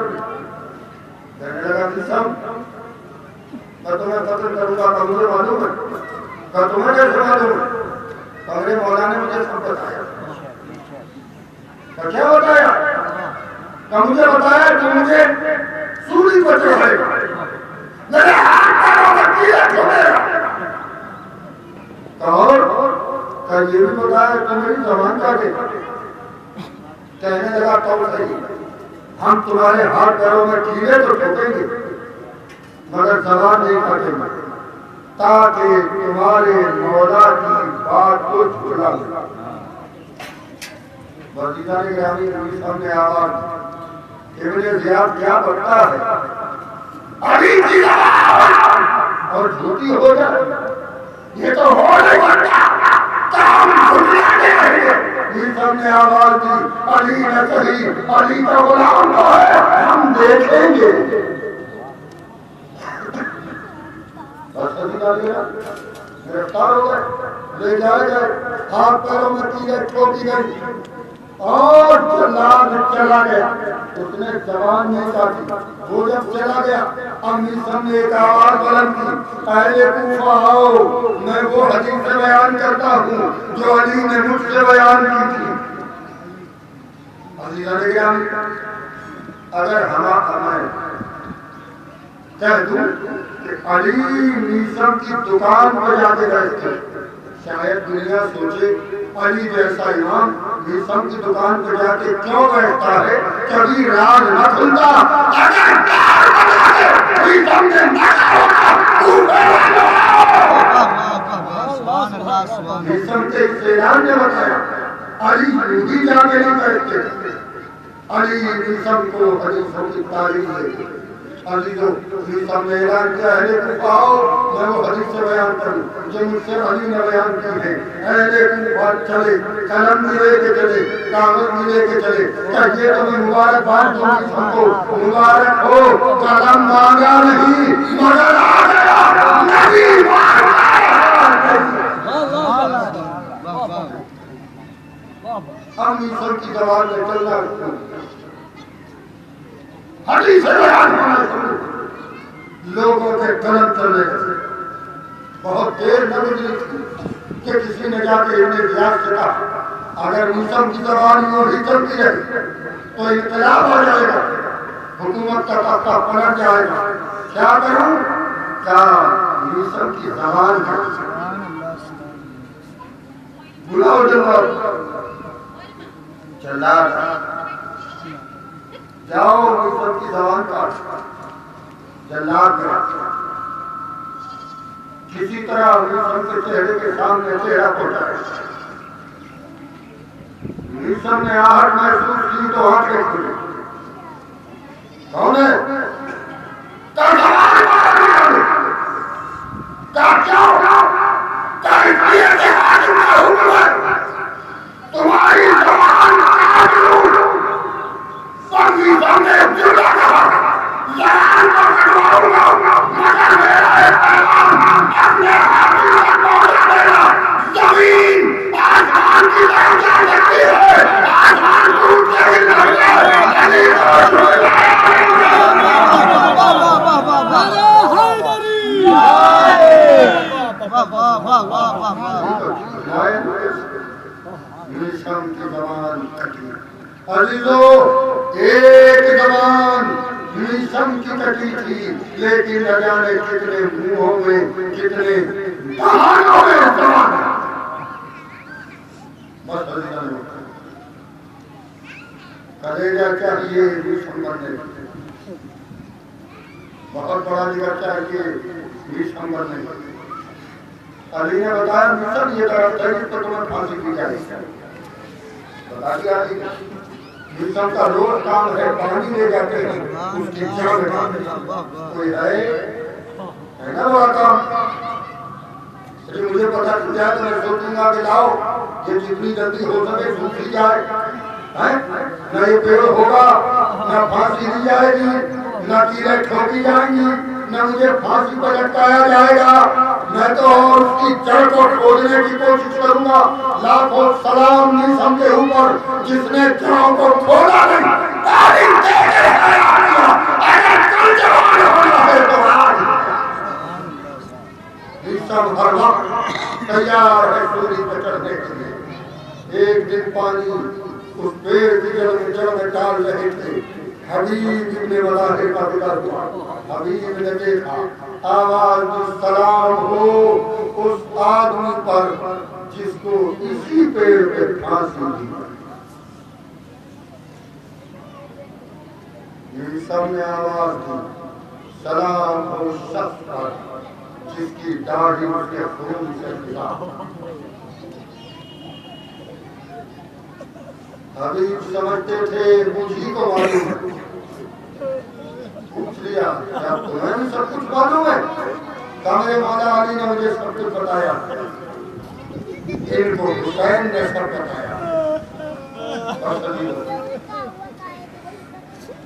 کہنے لگا کہ سب میں تمہیں قتل کروں گا، کہ مجھے معلوم ہے، کہ تمہیں کیسے معلوم ہے؟ تو میرے مولا نے مجھے سب بتایا۔ کہ کیا بتایا؟ کہ مجھے بتایا کہ مجھے سولی پر چڑھائے گا، میرے ہاتھ پیروں میں کیڑے ٹھوکے گا، اور کہ یہ بھی بتایا کہ میری زبان کاٹے گا۔ کہنے لگا تو صحیح، ہم تمہارے ہاتھ پیروں میں کیڑے تو ٹھوکیں گے مگر زبان نہیں کاٹیں گے، تاکہ تمہارے مولا کی بات کو جھولا دے۔ وزیران گرامی نبی سامنے آواز ابن زیاد کیا بکتا ہے؟ علی کی آواز اور جھوٹی ہو جائے، یہ تو ہو نہیں بکتا، کام دنیا کے رہے۔ نبی سامنے آواز دی، علی نہ کہی، علی کا غلام تو ہے، ہم دیکھیں گے۔ گرفتار ہو گئے، لے جائے گئے، ہاتھ پیروں میں کیڑے ٹھوکی گئی اور جلاد چلا گیا۔ اس نے زبان نہیں کاٹی، وہ جب چلا گیا امی سب نے ایک آواز بلند کی، اہل کوفہ آؤ، میں وہ حدیث بیان کرتا ہوں جو علی نے مجھ سے بیان کی تھی۔ عزیزان گرامی، اگر ہمیں کہہ دوں کہ علی میسم کی دکان پر جا کے بیٹھتے، شاید دنیا سوچے علی جیسا امام میسم کی دکان پر جا کے کیوں بیٹھتا ہے، کبھی راز نہ کھلتا۔ اگر میسم نے میسم کے اعلان نے بتایا علی یہودی جا کے نہیں بیٹھتے، علی میسم کو حدیثوں کی تعلیم دیتے۔ عزیزو میسم نے اعلان کیا، اہل کوفہ آؤ، میں وہ حدیث سے بیان کروں جو مجھ سے علی نے بیان کی ہے۔ اہل کوفہ چلے، قلم بھی لے کے چلے، کاغذ بھی لے کے چلے، کہیے تمہیں مبارک بات دو میسم کو، مبارک ہو، قلم مانگا نہیں مگر آ گیا نبی مانگا۔ ہم میسم کی زبان میں چلنا رکھوں، حدیث بیان ہونا شروع، لوگوں کے قلم چلنے لگے۔ بہت دیر نہ گزری کہ کسی نے جا کے ابن زیاد سے کہا اگر میسم کی زبان یوں ہی چلتی رہی تو انقلاب آ جائے گا، حکومت کا تختہ پلٹ جائے گا، کیا کروں؟ کیا میسم کی زبان کا بلاؤ جلال چلا جاؤ میسم کی زبان کاٹ، جلاد میں کسی طرح میسم کے چہرے کے سامنے چہرہ پہنچائے۔ میسم نے آہٹ محسوس کی تو آنکھیں کھلی، کون ہے؟ تمہاری زبان کاٹ لوں، پر میسم نے جھوٹا کہا، زبان کو کٹواؤں گا مگر میرا ایک پیغام اپنے حاکم تک پہنچا دینا۔ زمین آسمان کی طرف جا سکتی ہے، آسمان ٹوٹ کے بھی لگتا ہے، علی کو چھوڑایا میسم کی زبان کٹی۔ عزیزو ایک زبان میسم کی کٹی تھی، لیکن نہ جانے کتنے منہوں میں کتنے بہانوں میں زبان ہے۔ بس عزیزان کلیجہ چاہیے میسم بننے، بہت بڑا جگر چاہیے میسم بننے۔ علی نے بتایا میسم یہ طرف ہے جس پر تمہیں پھانسی کی جائے گی، بتا دیا علی نے۔ میسم کا روز کام ہے پانی لے جاتے ہیں اس کی جڑ میں، کوئی ہے نا وہ کام؟ مجھے پتا چل جائے تو میں سوچوں گا کہ لاؤ یہ جتنی جلدی ہو سکے سوکھی جائے، نہ یہ پیڑ ہوگا، نہ پھانسی دی جائے گی، نہ کیڑے ٹھوکی جائیں گی، نہ مجھے پھانسی پر لٹکایا جائے گا، میں تو اور اس کی جڑ کو کھودنے کی کوشش کروں گا۔ لاکھوں سلام میسم کے اوپر جس نے جڑوں کو کھودا نہیں، تعلیم دے کے اگر اگر جوان ہونا ہے تو آج یہ سب ہر وقت تیار ہے سوری پہ چڑھنے کے لیے۔ ایک دن پانی اس پیڑ کی جڑ میں ڈال رہے تھے، حبیب ابن ولاح کا ذکر ہوا۔ حبیب نے دیکھا آواز سلام ہو اس آدمی پر جس کو اسی پیڑ پہ پھانسی دی۔ یہ سب نے آواز دی سلام ہو اس شخص پر جس کی داڑھی اس کے خون سے ملا۔ حبیب سمجھتے تھے مجھے کو معلوم ہے، پوچھ لیا کیا تمہیں بھی سب کچھ معلوم ہے؟ کامل مولا علی نے مجھے سب کچھ بتایا، ان کو حسین نے سب بتایا۔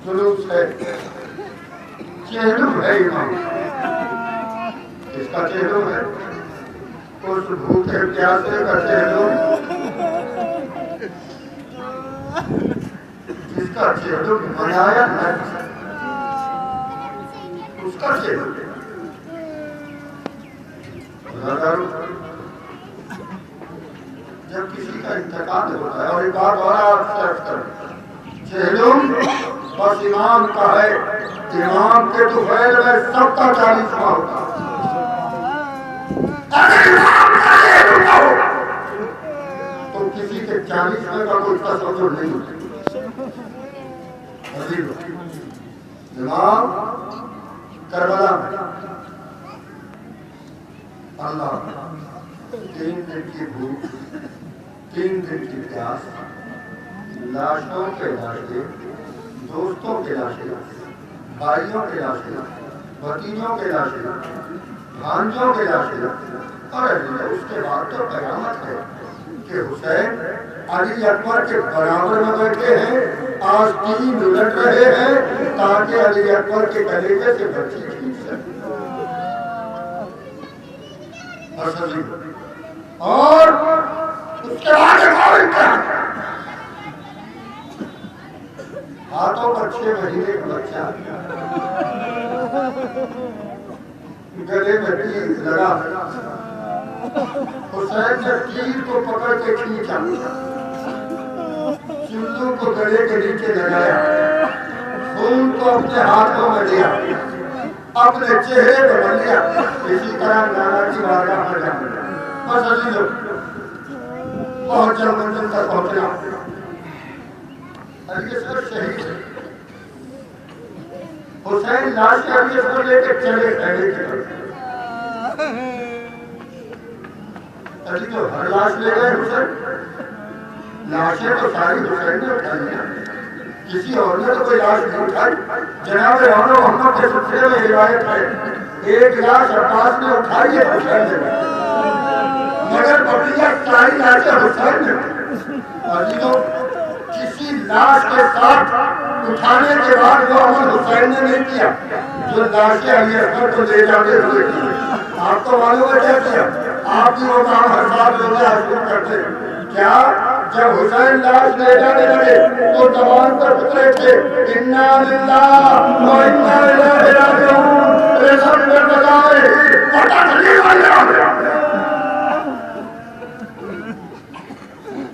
جلوس ہے، چہلم ہے امام، اس کا چہلم ہے، اس بھوکے پیاسے کا چہلم، جس کا چہلم بنایا ہے اس کا چہلم۔ جب کسی کا انتقال ہوتا ہے، اور ایک بات اور آپ سے عرض کریں، چہلم بس امام کا ہے، امام کے تو خیر میں سب کا 40واں ہوتا ہے۔ اگر امام کا چہلم نہ ہو تو کسی کے 40ویں کا کوئی تصور نہیں ہوتا۔ امام کربلا میں اللہ 3 دن کی بھوک، 3 دن کی پیاس، لاشوں کے لاشیں، دوستوں کے لاشیں، بھائیوں کے لاشیں، بھتیجوں کے لاشیں، بھانجوں کے لاشیں، اور اس کے بعد تو قیامت ہے کہ حسین علی اکبر کے برابر میں بیٹھے ہیں، آج 3 الٹ رہے ہیں تاکہ علی اکبر کے کلیجے سے بچی کھینچ سکے۔ اور اس کے بعد ہاتھوں پر 6 مہینے کا بچہ، گلے میں تیر لگا، حسین نے تیر کو پکڑ کے کھینچا، چندو کو گلے کے نیچے لگایا، خون کو اپنے ہاتھوں میں لیا، اپنے چہرے پہ بن لیا، اسی طرح نانا کی بارگاہ میں جانا۔ بس عزیزو بہت جلد منزل تک پہنچنا، علی اصغر شہید ہے۔ حسین لاش کے علی اصغر لے کے چلے خیمے کے طرف۔ علی تو ہر لاش لے گئے حسین، لاشیں تو ساری حسین نے اٹھائی ہیں، کسی اور نے تو کوئی لاش نہیں اٹھائی۔ جناب رونو محمد کے سلسلے میں روایت ہے ایک لاش عباس نے اٹھائی ہے حسین نے، مگر بقیہ ساری لاشیں حسین نے۔ عزیزوں کسی لاش کے ساتھ اٹھانے کے بعد وہ عمل حسین نے نہیں کیا جو لاشیں علی اکبر کو لے جاتے ہوئے کی۔ آپ کو معلوم ہے کیا کیا؟ آپ بھی وہ کام ہر سال روزہ شروع کرتے کیا؟ جب حسین لاش لے جانے لگے تو زبان پر اترے تھے انا للہ و انا الیہ راجعون، رسم میں بجائے پتہ نہیں آیا۔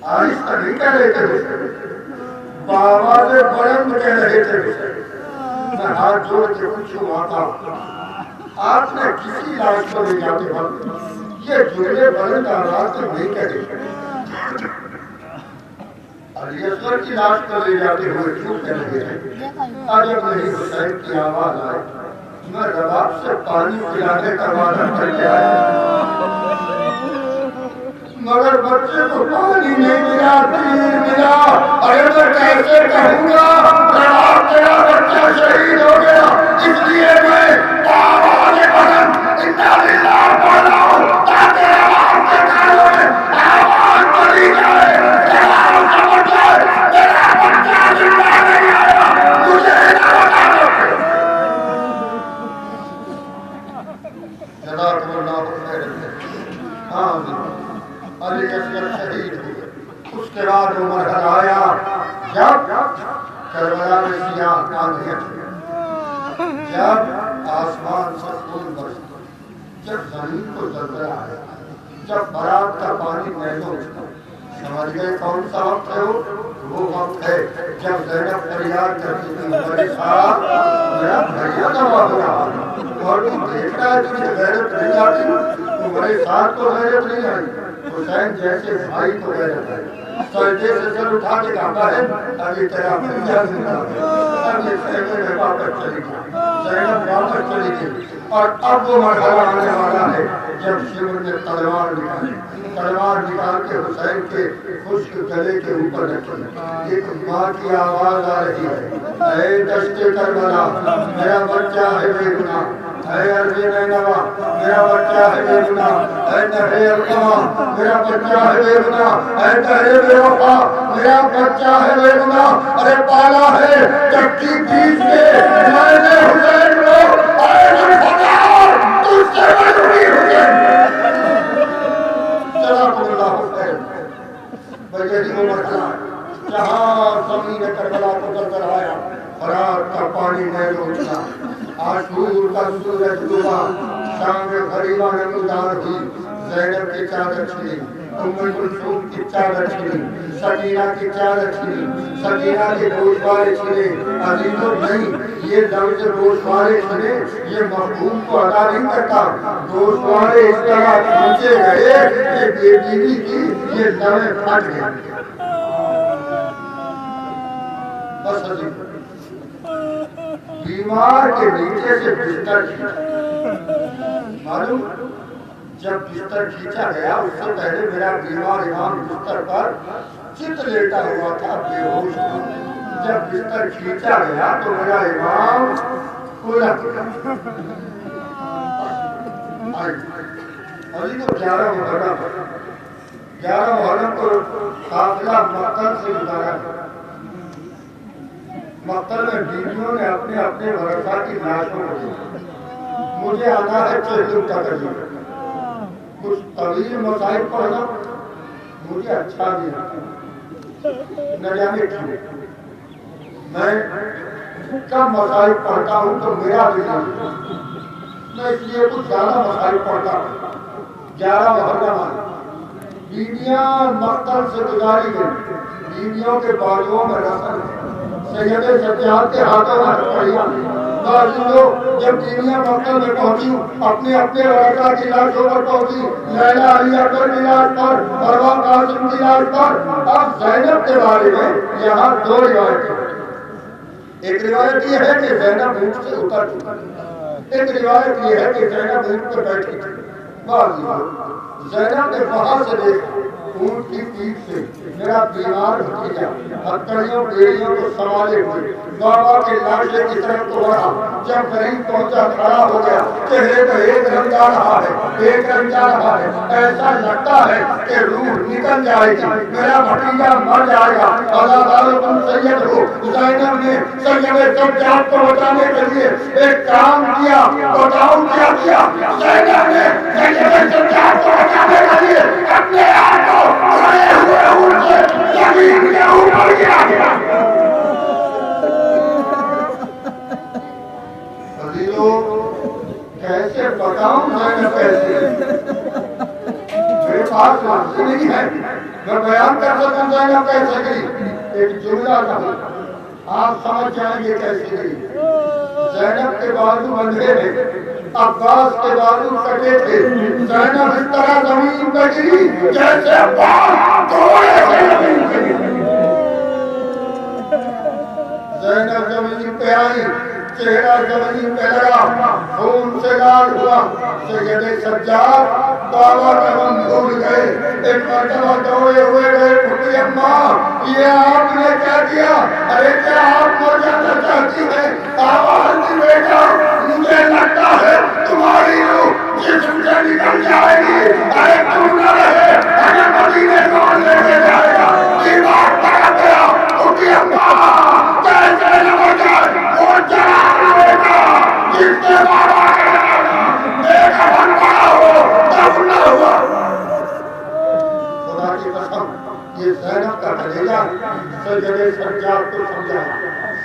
آہستہ نہیں کہہ رہے تھے، بآواز بلند کہہ رہے تھے۔ میں ہاتھ جوڑ کے پوچھوں آقا، آپ نے کسی لاش کو لے جاتے وقت یہ جملے بلند آواز سے نہیں کہتے، علی اصغر کی لاش کو لے جاتے ہوئے کیوں کہہ رہے ہیں؟ عجب نہیں حسین کی آواز آئے، میں رباب سے پانی پلانے کا وعدہ کر کے آیا، مگر بچے کو پانی نہیں ملا، تیر ملا۔ ارے میں کیسے کہوں گا رباب تیرا بچہ شہید ہو گیا، اس لیے میں آواز بلند انا للہ پڑھ رہا ہوں تاکہ رباب کے کانوں میں آواز چلی جائے، رباب سمجھ جائے تیرا بچہ زندہ نہیں آیا، مجھے نہ بتا دو۔ جزاکم اللہ خیر۔ آمین۔ علی اصغر شہید ہوئے۔ اس کے بعد وہ مرحلہ آیا جب کربلا میں سیاہ آندھیاں تھیں، جب آسمان سے خون برستا، جب زمین کو زلزلہ آیا، جب برات کا پانی محلوں اٹھتا، سمجھ گئے کون سا وقت ہے وہ وقت ہے جب زینب فریاد کرتی تھی میرے ساتھ میرا بھیا دبا ہو رہا اور تم دیکھ رہا ہے تجھے غیرت نہیں آتی، تمہارے ساتھ تو غیرت نہیں آئی۔ حسین جیسے بھائی کو غیرت آئی، سجدے سے سر اٹھا کے کہتا ہے ابھی تیرا بھیا زندہ ہے، اب یہ خیمے میں واپس چلی گئی، زینب واپس چلی گئی، اور اب وہ مرحلہ آنے والا ہے جب شمر نے تلوار نکالی، تلوار نکال کے حسین کے خشک گلے کے اوپر رکھی، ایک ماں کی آواز آ رہی ہے، اے دشت کربلا میرا بچہ ہے بے گناہ، اے عرض نینوا میرا بچہ ہے بے گناہ، اے نہر القما میرا بچہ ہے بے گناہ، اے تہر بے وفا میرا بچہ ہے بے گناہ، ارے پالا ہے چکی بیچ کے میں نے حسین کو، اے خدا تجھ سے مجبوری حسین بجری عمر کا جہاں زمین کربلا کو زلزلہ فرات کا پانی محلوں اٹھا، عاشور کا سورج ڈوبا، شام غریبہ نے گزار دی، زینب کی چادر چھلی، ام کلثوم کی چادر چھلی، سکینہ کی چادر چھلی، سکینہ کے گوشوارے چھلے، عزیزوں نہیں یہ لفظ گوشوارے چھلے یہ مفہوم کو ادا نہیں کرتا، گوشوارے اس طرح کھینچے گئے کہ بے بیوی کی یہ لویں پھٹ گئے۔ بس عزیز بیمار کے نیچے سے بستر کھینچا، معلوم جب بستر کھینچا گیا اس سے پہلے میرا بیمار امام بستر پر چت لیٹا ہوا تھا بے ہوش تھا، جب بستر کھینچا گیا تو میرا امام الٹ گیا۔ ابھی تو 11 محرم کو قافلہ مقتل سے گزارا، مقتل میں بیویوں نے اپنے اپنے ورثاء کی لاشوں کو دیا، مجھے آنا ہے چہلم کا کرنا، کچھ طویل مسائل پڑھنا مجھے اچھا نہیں لگتا، نہ جانے کیوں میں کم مسائل پڑھتا ہوں تو میرا بھی نہیں، میں اس لیے کچھ زیادہ مسائل پڑھتا ہوں۔ 11 محرم بیویاں مقتل سے گزاری گئی، بیویوں کے بازوؤں میں رسل ہے، سید سجاد کے ہاتھوں ہاتھ پڑھیا، جب بیویاں مقتل میں پہنچی اپنے اپنے ورثاء کی لاشوں پر پہنچی، لیلا علی اکبر کی لاش پر، پروا قاسم کی لاش پر۔ اب زینب کے بارے میں یہاں 2 روایتیں، ایک روایت یہ ہے کہ زینب اونٹ سے اتر چکی، ایک روایت یہ ہے کہ زینب اونٹ پر بیٹھی تھی۔ زینب نے وہاں سے دیکھا اونٹ کی پیٹھ سے میرا بیمار بھتیجا ہتھکڑیوں بیڑیوں کو سنبھالے ہوئے بابا کے لاشے کی طرف کو بڑھا، جب قریب پہنچا کھڑا ہو گیا، چہرے پر ایک رنگ آ رہا ہے، ایک رنگ جا رہا ہے، ایسا لگتا ہے کہ روح نکل جائے گی، میرا بھتیجا مر جائے گا۔ اللہ تم سید ہو۔ زینب نے سید سجاد کو بچانے کے لیے ایک کام کیا، بتاؤ کیا کیا؟ زینب نے سید سجاد کو بچانے کے لیے اپنے آپ کو کھڑے ہوئے اونٹ سے زمین کے اوپر گرا دیا۔ کیسے بتاؤں زینب کیسے؟ میرے پاس لفظ نہیں ہے میں بیان کر سکوں زینب کیسے گئی۔ ایک جملہ کہا آپ سمجھ جائیں گے کیسے گئی۔ زینب کے بازو بندھے تھے، عباس کے بازو کٹے تھے، زینب اس طرح زمین پہ گری جیسے عباس گھوڑے سے زمین پہ گری۔ زینب زمین پہ آئی، چہرہ زمین پہ لگا، خون سے لال ہوا۔ سید سجاد بابا کا غم بھول گئے، ایک مرتبہ دوڑے ہوئے گئے، پھوٹی اماں یہ آپ نے کیا کیا؟ ارے کیا آپ مر جانا چاہتی ہیں؟ آواز دی بیٹا، مجھے لگتا ہے تمہاری روح جسم سے نکل جائے گی۔ ارے تم نہ رہے، اگر مدینے کون لے کے جائے گا؟ دیوار پڑا گیا، پھوٹی اماں کیسے نہ مر جائے؟ وہ جلال بیٹا جس کے بابا ایک افن پڑا ہو تب نہ ہوا۔ خدا کی قسم یہ یہ زینب کا کلیجہ سجدے سجاد کو سمجھا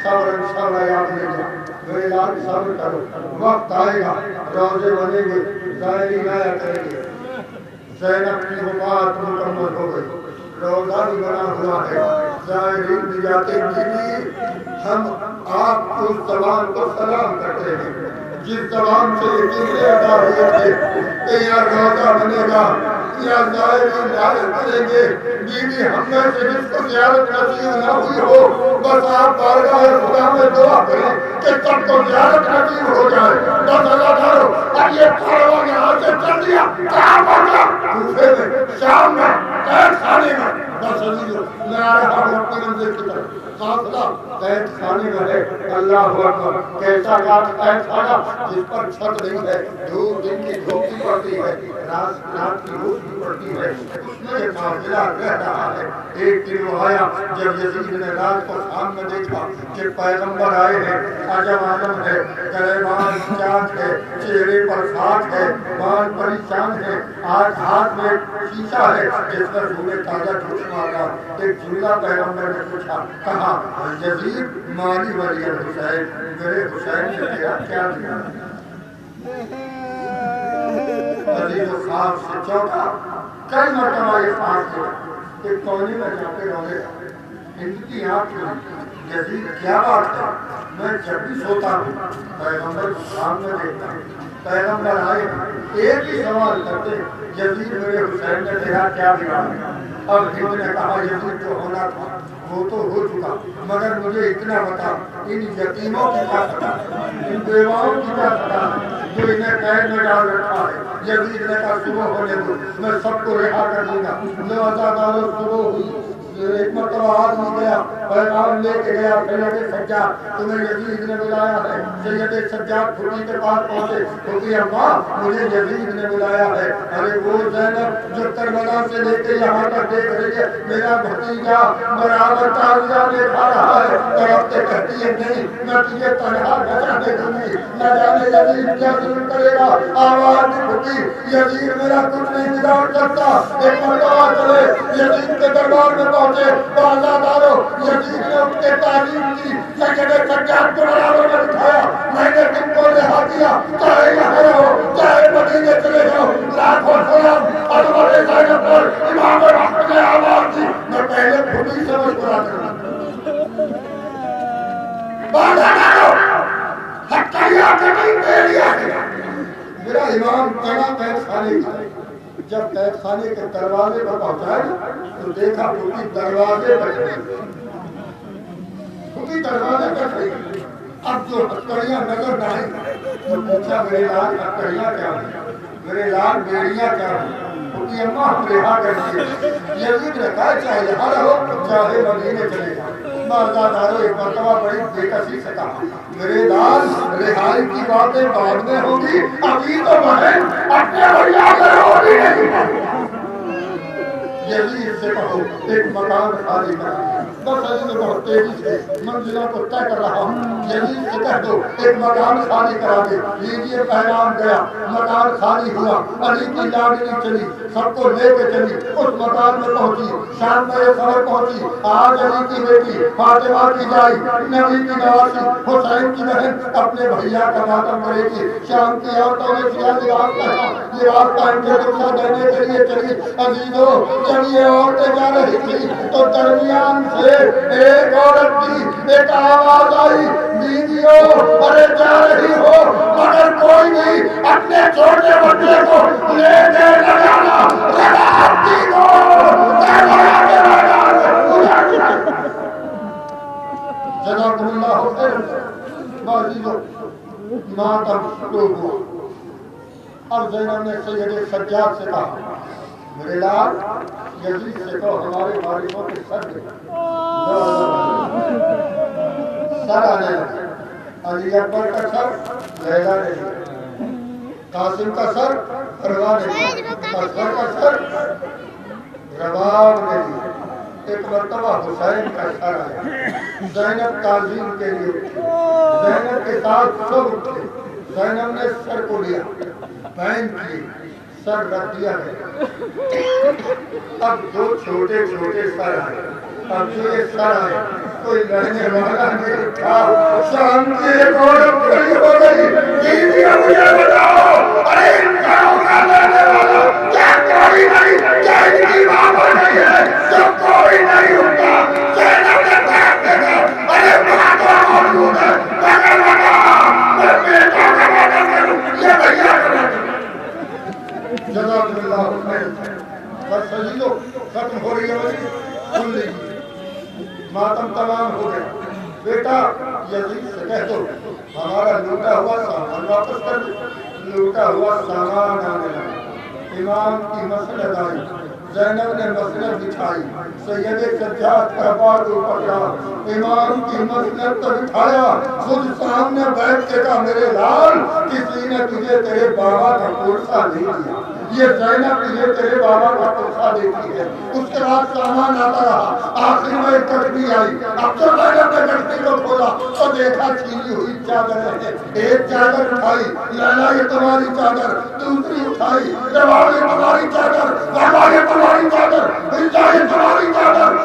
صبر انشاءاللہ یاد لے جا میرے لال صبر کرو وقت آئے گا روزے بنیں گے ظاہری آیا کریں گے زینب کی وفات مکمل ہو گئی روزہ بھی بنا ہوا ہے ظاہرین بھی جاتے بیوی ہم آپ اس زبان کو سلام کرتے ہیں جس زبان سے یہ قبلے ادا ہوئے تھے کہ یا روزہ بنے گا یا ظاہرین زیارت کریں گے بیوی ہم میں سے جس کو زیارت نصیب نہ ہوئی ہو بس آپ بارگاہ خدا میں دعا کریں کہ سب کو زیارت نصیب ہو جائے بس اللہ کرو اب یہ کھڑوا یہاں سے چل دیا کہاں پہنچا کوفے میں شام میں قید خانے میں بس عزیزو میں آ رہا ہوں اپنی منزل کی طرف قافلہ قید خانے میں ہے اللہ اکبر کیسا قید خانہ جس پر چھت نہیں ہے دھوپ دن کی دھوپ بھی پڑتی ہے رات کی روز بھی پڑتی ہے اس میں یہ قافلہ رہ رہا ہے ایک دن وہ آیا جب یزید نے رات کو شام میں دیکھا کہ پیغمبر آئے ہیں عجب عالم ہے گریبان چاند ہے چہرے پر خاک ہے بال پریشان ہے آج ہاتھ میں شیشہ ہے جس پر روح تازہ جھوٹ مارا ایک جملہ پیغمبر نے پوچھا کہا یزید مالی ولی حسین میرے حسین سے تیرا کیا دیا عزیز و خواب سے چوکا کئی مرتبہ یہ خواب سے ایک کونے میں جا کے رونے ان کی آنکھ میں یزید کیا بات ہے میں جب بھی سوتا ہوں پیغمبر کو سامنے دیکھتا ہوں پیغمبر آئے ایک ہی سوال کرتے یزید میرے حسین نے تیرا کیا بگاڑا اب ہند نے کہا یزید جو ہونا تھا وہ تو ہو چکا مگر مجھے اتنا بتا ان یتیموں کی کیا پتا ان بیواؤں کی کیا پتا جو انہیں قید میں ڈال رکھا ہے یزید نے کہا صبح ہونے دو میں سب کو رہا کر دوں گا میں آزادانہ صبح ہوئی ایک مرتبہ آدمی گیا پیغام لے کے گیا سید سجاد تمہیں یزید نے بلایا ہے سید سجاد پھوٹی کے پاس پہنچے کیونکہ اماں مجھے یزید نے بلایا ہے ارے وہ زینب جو کربلا سے لے کے یہاں تک دیکھ رہی ہے میرا بھتیجا برابر تعزیہ لے کھا رہا ہے طرفتے کہتی ہے نہیں میں تجھے تنہا بچا دے دوں گی نہ جانے یزید کیا ظلم کرے گا آواز بھی پھٹی یزید میرا کچھ نہیں بگاڑ سکتا ایک مرتبہ چلے یزید کے دربار میں پہنچے تو آزادارو یزید نے ان کے تعلیم کی سید سجاد کو برابر میں اٹھایا میں نے تم کو رہا دیا چاہے یہاں رہو چاہے مدینے چلے جاؤ لاکھوں سلام حضرت زینب پر امام رحمت نے آواز دی میں پہلے خودی سے مشورہ کروں آزادارو حقیہ کے نہیں بیڑیا ہے میرا امام تنا قید خانے کا جب قید خانے کے دروازے پر پہنچائے تو دیکھا پھوٹی دروازے پر کھڑی پھوٹی دروازے پر کھڑی اب جو ہتھکڑیاں نظر نہ آئیں تو پوچھا میرے لال ہتھکڑیاں کیا ہیں میرے لال بیڑیاں کیا ہیں پھوٹی اماں ہم رہا کر دیے یزید نے کہا چاہے یہاں رہو چاہے مدینے چلے جاؤ آزادارو ایک مرتبہ بڑی بے کسی سے کہا میرے لال رہائی کی باتیں بعد میں ہوگی ابھی تو بہن اپنے بڑھیا کر ہوگی نہیں یزید سے کہو ایک مکان خالی کر بس عزیز بہت تیزی سے منزلوں کو طے کر رہا ہوں یزید سے کہہ دو ایک مکان خالی کرا دے لیجیے پیغام گیا مکان خالی ہوا علی کی لاڈلی چلی سب کو لے کے چلی اس مکان میں پہنچی شام میں یہ خبر پہنچی آج علی کی بیٹی فاطمہ کی جائی نبی کی نواسی حسین کی بہن اپنے بھیا کا ماتم کرے گی شام کی عورتوں نے سیاہ لباس پہن کے رخصت دینے کے لیے چلی عزیزو جب یہ عورتیں جا رہی تھی تو درمیان سے ایک عورت کی ایک آواز آئی بیویو ارے جا رہی ہو مگر کوئی نہیں اپنے چھوٹے بچے کو لے کے لگانا لگاتی ہو جزاکم اللہ خیر عزیزو ماتم شروع ہوا اب زینب نے سید سجاد سے کہا میرے لال یزید سے کہو ہمارے وارثوں کے سر دے سر آنے لگے علی اکبر کا سر لیلا نے لیا قاسم کا سر فروہ نے لیا اصغر کا سر رباب نے لیا ایک مرتبہ حسین کا سر آیا زینب تعظیم کے لیے زینب کے ساتھ سب اٹھے زینب نے سر کو لیا پہن کی سر رکھ دیا ہے، اب دو چھوٹے چھوٹے سر آئے، اب جو یہ سر آئے کوئی لڑنے والا نہیں تھا، شام کی ایک عورت کھڑی ہو گئی، بیوی مجھے بتاؤ ارے ان گھروں کا لڑنے والا کیا کوئی نہیں، کیا ان کی ماں نہیں ہے جو کوئی نہیں ہوتا؟ زینب نے پھینک دے کر ارے ماں تو موجود ہے مگر بتا میں بیٹا کا وعدہ کروں یہ بھیا کرنا جزاک اللہ خیر۔ بس سجیدو ختم ہو رہی ہے وزیر، سن لیجیے ماتم تمام ہو گیا، بیٹا یزید سے کہہ دو ہمارا لوٹا ہوا سامان واپس کر دو۔ لوٹا ہوا سامان آنے لگا، امام کی مسند آئی، زینب نے مسند بچھائی، سید سجاد کا بازو پکڑا، امام کی مسند تو بٹھایا، خود سامنے بیٹھ کے کہا میرے لال کسی نے تجھے تیرے بابا کا قرصہ نہیں دیا، یہ زینب تجھے تیرے بابا کا قرصہ دیتی ہے۔ اس کے بعد سامان آتا رہا، آخر میں ایک کٹوی آئی، اب تو زینب نے کٹوی کو کھولا تو دیکھا چھینی ہوئی چادر ہے، ایک چادر اٹھائی، لالا یہ تمہاری چادر، دوسری اٹھائی، جواب یہ تمہاری چادر، بابا یہ تمہاری چادر، بلجا یہ تمہاری چادر،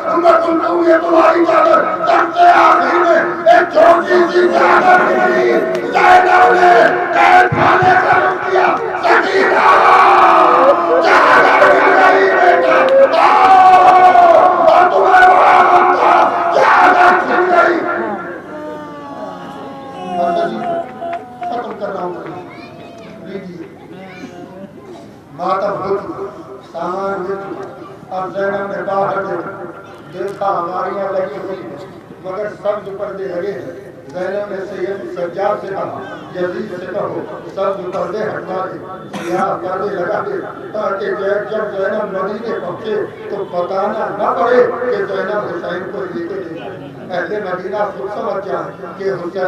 کلثوم یہ تمہاری چادر، سب سے آخر میں ایک چھوٹی سی چادر ملی، زینب نے قید خانے کا رخ کیا، سکینہ چادر مل گئی بیٹا، اور تمہیں بڑا بنتا چادر مل گئی۔ ختم کر رہا ہوں لیجیے، ماتم ہو چکا، سامان مل چکا، اب زینب نے باہر دیکھا ہماریاں لگی ہوئی ہیں مگر سبز پردے لگے ہیں، زینب نے سید سجاد سے کہا یزید سے کہو سبز پردے ہٹوا دے، سیاہ پردے لگا دے تاکہ جب زینب مدینے پہنچے تو بتانا نہ پڑے کہ زینب حسین کو لے کے لے آئی۔ اہل مدینہ خود سمجھ جائے کہ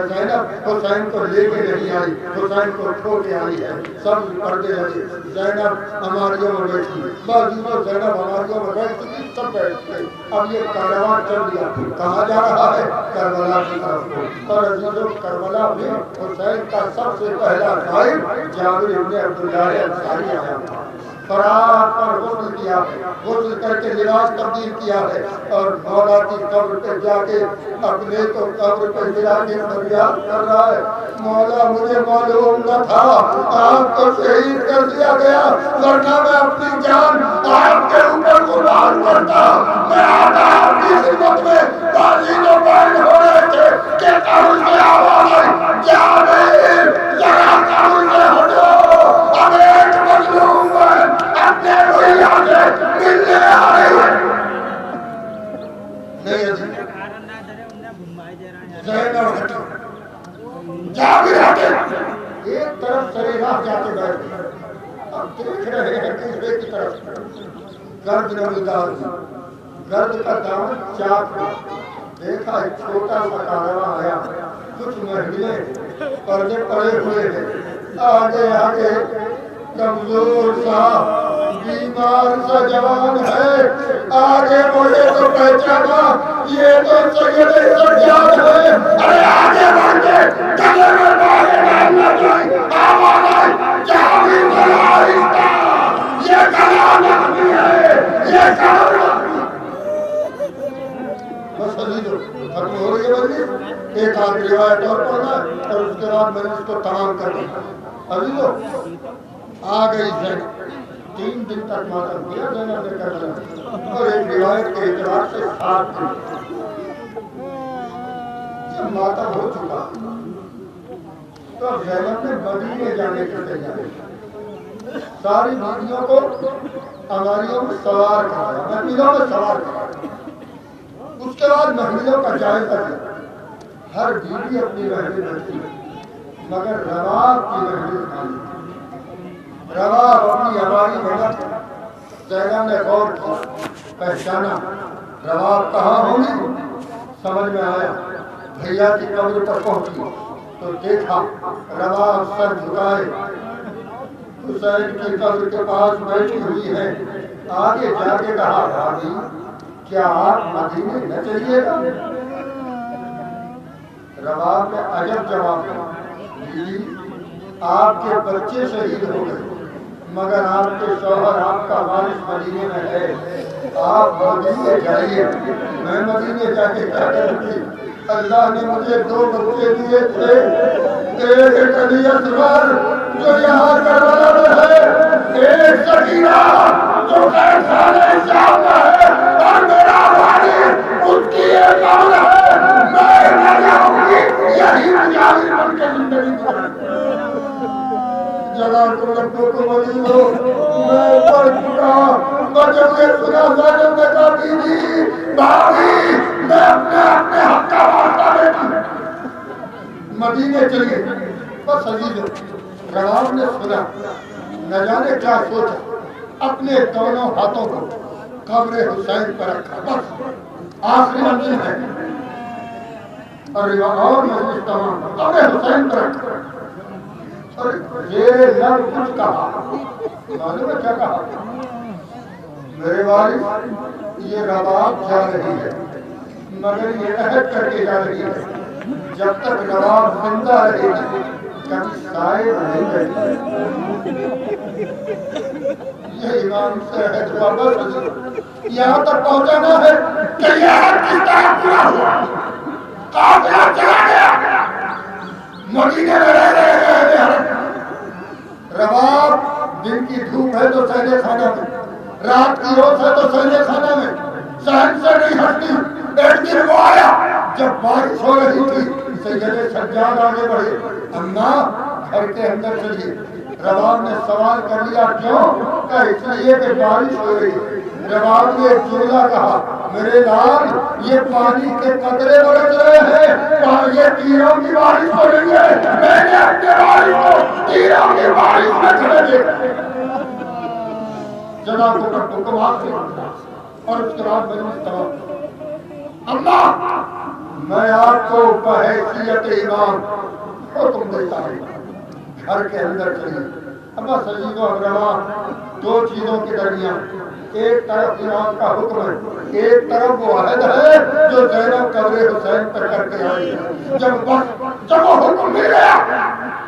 زینب حسین کو لے کے نہیں آئی، حسین کو کھو کے آئی ہے۔ سب پردے لگے، زینب ہماریوں میں بیٹھی، باوجود زینب ہماریوں میں بیٹھ چکی، سب بیٹھ گئے۔ اب یہ کاروان چل دیا، کہاں جا رہا ہے؟ کربلا کی طرف۔ اور عزیزوں کربلا میں حسین کا سب سے پہلا قائد جابر بن عبداللہ انصاری آیا تھا۔ فرات پر غسل کیا ہے، غسل کر کے لباس تبدیل کیا ہے اور مولا کی قبر پہ جا کے اپنے کو قبر پہ گرا کے فریاد کر رہا ہے، مولا مجھے معلوم نہ تھا آپ کو شہید کر دیا گیا، ورنہ میں اپنی جان آپ کے اوپر قربان کرتا۔ میں آتا آپ کی خدمت میں بازی تو بین ہو رہے تھے کہ قبر سے آواز آئی، جابر ذرا قبر سے ہٹو، اب ایک مظلوم ہے اپنے بھیا سے ملنے آ رہی ہے۔ نہیں زینب ہٹے، جابر ہٹے، ایک طرف سرے راہ جاتے بیٹھ گئے، اب دیکھ رہے ہیں دوسرے کی طرف، گرد نمودار گرد کا دامن چاک ہوا، دیکھا ایک چھوٹا سا کارواں آیا، کچھ مہینے پردے پڑے ہوئے ہیں، آگے آگے کمزور سا بیمار سا جوان ہے، آگے مجھے تو پہچانا یہ تو سید سجاد ہے، ارے آگے بڑھ کے گلے میں باہر ڈالنا چاہیے، آواز آئی جابر ذرا آہستہ، یہ گلا نکلی ہے، یہ گلا بس عزیزو ختم ہو رہی ہے مجلس، ایک آدھ روایت اور پڑھنا اور اس کے بعد میں اس کو تمام کر دوں۔ عزیزو آ گئی زینب، 3 دن تک ماتم کیا زینب نے کر دیا، اور ایک روایت کے اعتبار سے 7 دن جب ماتم ہو چکا تو اب زینب نے مدینے جانے کی تیاری، ساری بیویوں کو انگاریوں میں سوار کرایا، محملوں میں سوار کرایا، اس کے بعد محملوں کا جائزہ لیا، ہر بیوی اپنی محمل رکھتی مگر رواب کی محمل خالی، رواب اپنی ہماری مدد، زینب نے غور کیا، پہچانا رواب کہاں ہوگی، سمجھ میں آیا، بھیا کی قبر پر پہنچی تو دیکھا رواب سر جھکائے حسین کی قبر کے پاس بیٹھی ہوئی ہے، آگے جا کے کہا بھابی کیا آپ مدینے نہ چلیے گا؟ رواب نے عجب جواب دیا، بیوی آپ کے بچے شہید ہو گئے، مگر آپ کے شوہر آپ کا وارث مدینے میں ہے، آپ مدینے جائیے۔ میں مدینے جا کے کیا کرتی؟ اللہ نے مجھے 2 بچے دیے تھے، ایک علی اصغر جو یہاں کربلا میں ہے، ایک سکینہ جو خیرخانہ شام میں ہے، اور میرا والد اس کی ایک عمر ہے۔ میں نہ جاؤں گی، یہی مجاور بن کے زندگی گزاروں۔ جناب ربوں کو ولی ہو، میں پڑھ چکا، اور جب یہ سنا زینب نے کہا بیوی بھابھی میں اپنے حق کا واسطہ دیتی، مدینے چلیے۔ بس عزیزو، رواؤں نے سنا، نہ جانے کیا سوچا، اپنے دونوں ہاتھوں کو قبر حسین پر رکھا، بس آخری منزل ہے، اور مجلس تمام قبر حسین پر رکھا۔ اور یہ لب کچھ کہا، معلوم ہے کیا کہا؟ میرے والد یہ رباب جا رہی ہے، مگر یہ عہد کر کے جا رہی ہے جب تک رباب زندہ رہے گی کبھی سائے نہیں رہے۔ یہ امام سے عہد ہوا، بس یہاں تک پہنچانا ہے کہ یہ عہد کس طرح پورا ہوا۔ قافلہ چلا گیا، مدینے میں رہ رہے ہیں۔ رباب دن کی دھوپ ہے تو سہنے خانہ میں، رات کی روز ہے تو سہنے خانہ میں، سہن سے نہیں ہٹتی۔ ایک دن وہ آیا جب بارش ہو رہی تھی، سید سجاد آگے بڑھے، اماں گھر کے اندر چلیے۔ رباب نے سوال کر لیا کیوں؟ کہ اس لیے کہ بارش ہو رہی ہے۔ رباب نے ایک جملہ کہا، میرے لال یہ پانی کے قطرے برس رہے ہیں، یہ تیروں کی بارش ہو رہی ہے، میں نے اپنے بارش کو تیروں کی بارش میں کھڑے دیکھا۔ جناب کو حکم حاصل اور اس کے بعد مجلس تمام۔ اللہ میں آپ کو بحیثیت امام حکم دیتا ہوں، گھر کے اندر چلیے۔ ابا سجید و اگروا 2 چیزوں کے درمیان، ایک طرف امام کا حکم ہے، ایک طرف وہ عہد ہے جو زینب قبر حسین پر کر کے آئی ہے۔ جب وہ حکم مل گیا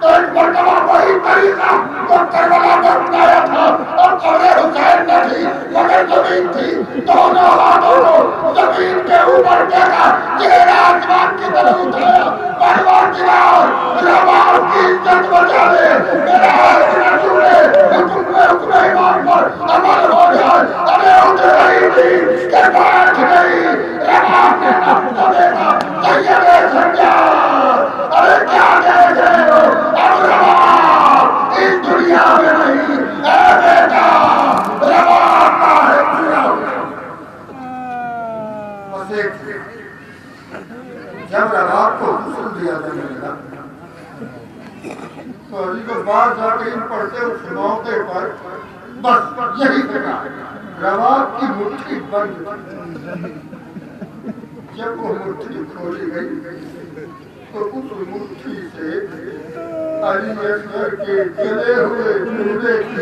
تو ایک مرتبہ وہی طریقہ وہ کربلا میں اپنایا تھا، اور قبر حسین نہ تھی مگر زمین تھی۔ دونوں ہاتھوں کو زمین کے اوپر دیکھا، چہرہ آسمان کی طرف اٹھایا، پرواز کیا، رباب کی عزت بچا لے، میرا رسول حکم امام پر عمل ہو جائے۔ ابھی اٹھ رہی تھی کہ بیٹھ گئی، رباب نے نفس دیکھا، سید سجاد ارے کیا دیکھ رہے ہو؟ اب رباب اس دنیا میں نہیں، اے بیٹا رباب کا ہے پورا۔ جب رباب کو غسل دیا جانے لگا تو علی کو بعد جا کے ان پڑھتے اس موقع پر بس یہی کہا، رباب کی مٹھی بند۔ جب وہ مٹھی کھولی گئی تو اس مٹھی سے علی اصغر کے جلے ہوئے چہرے کی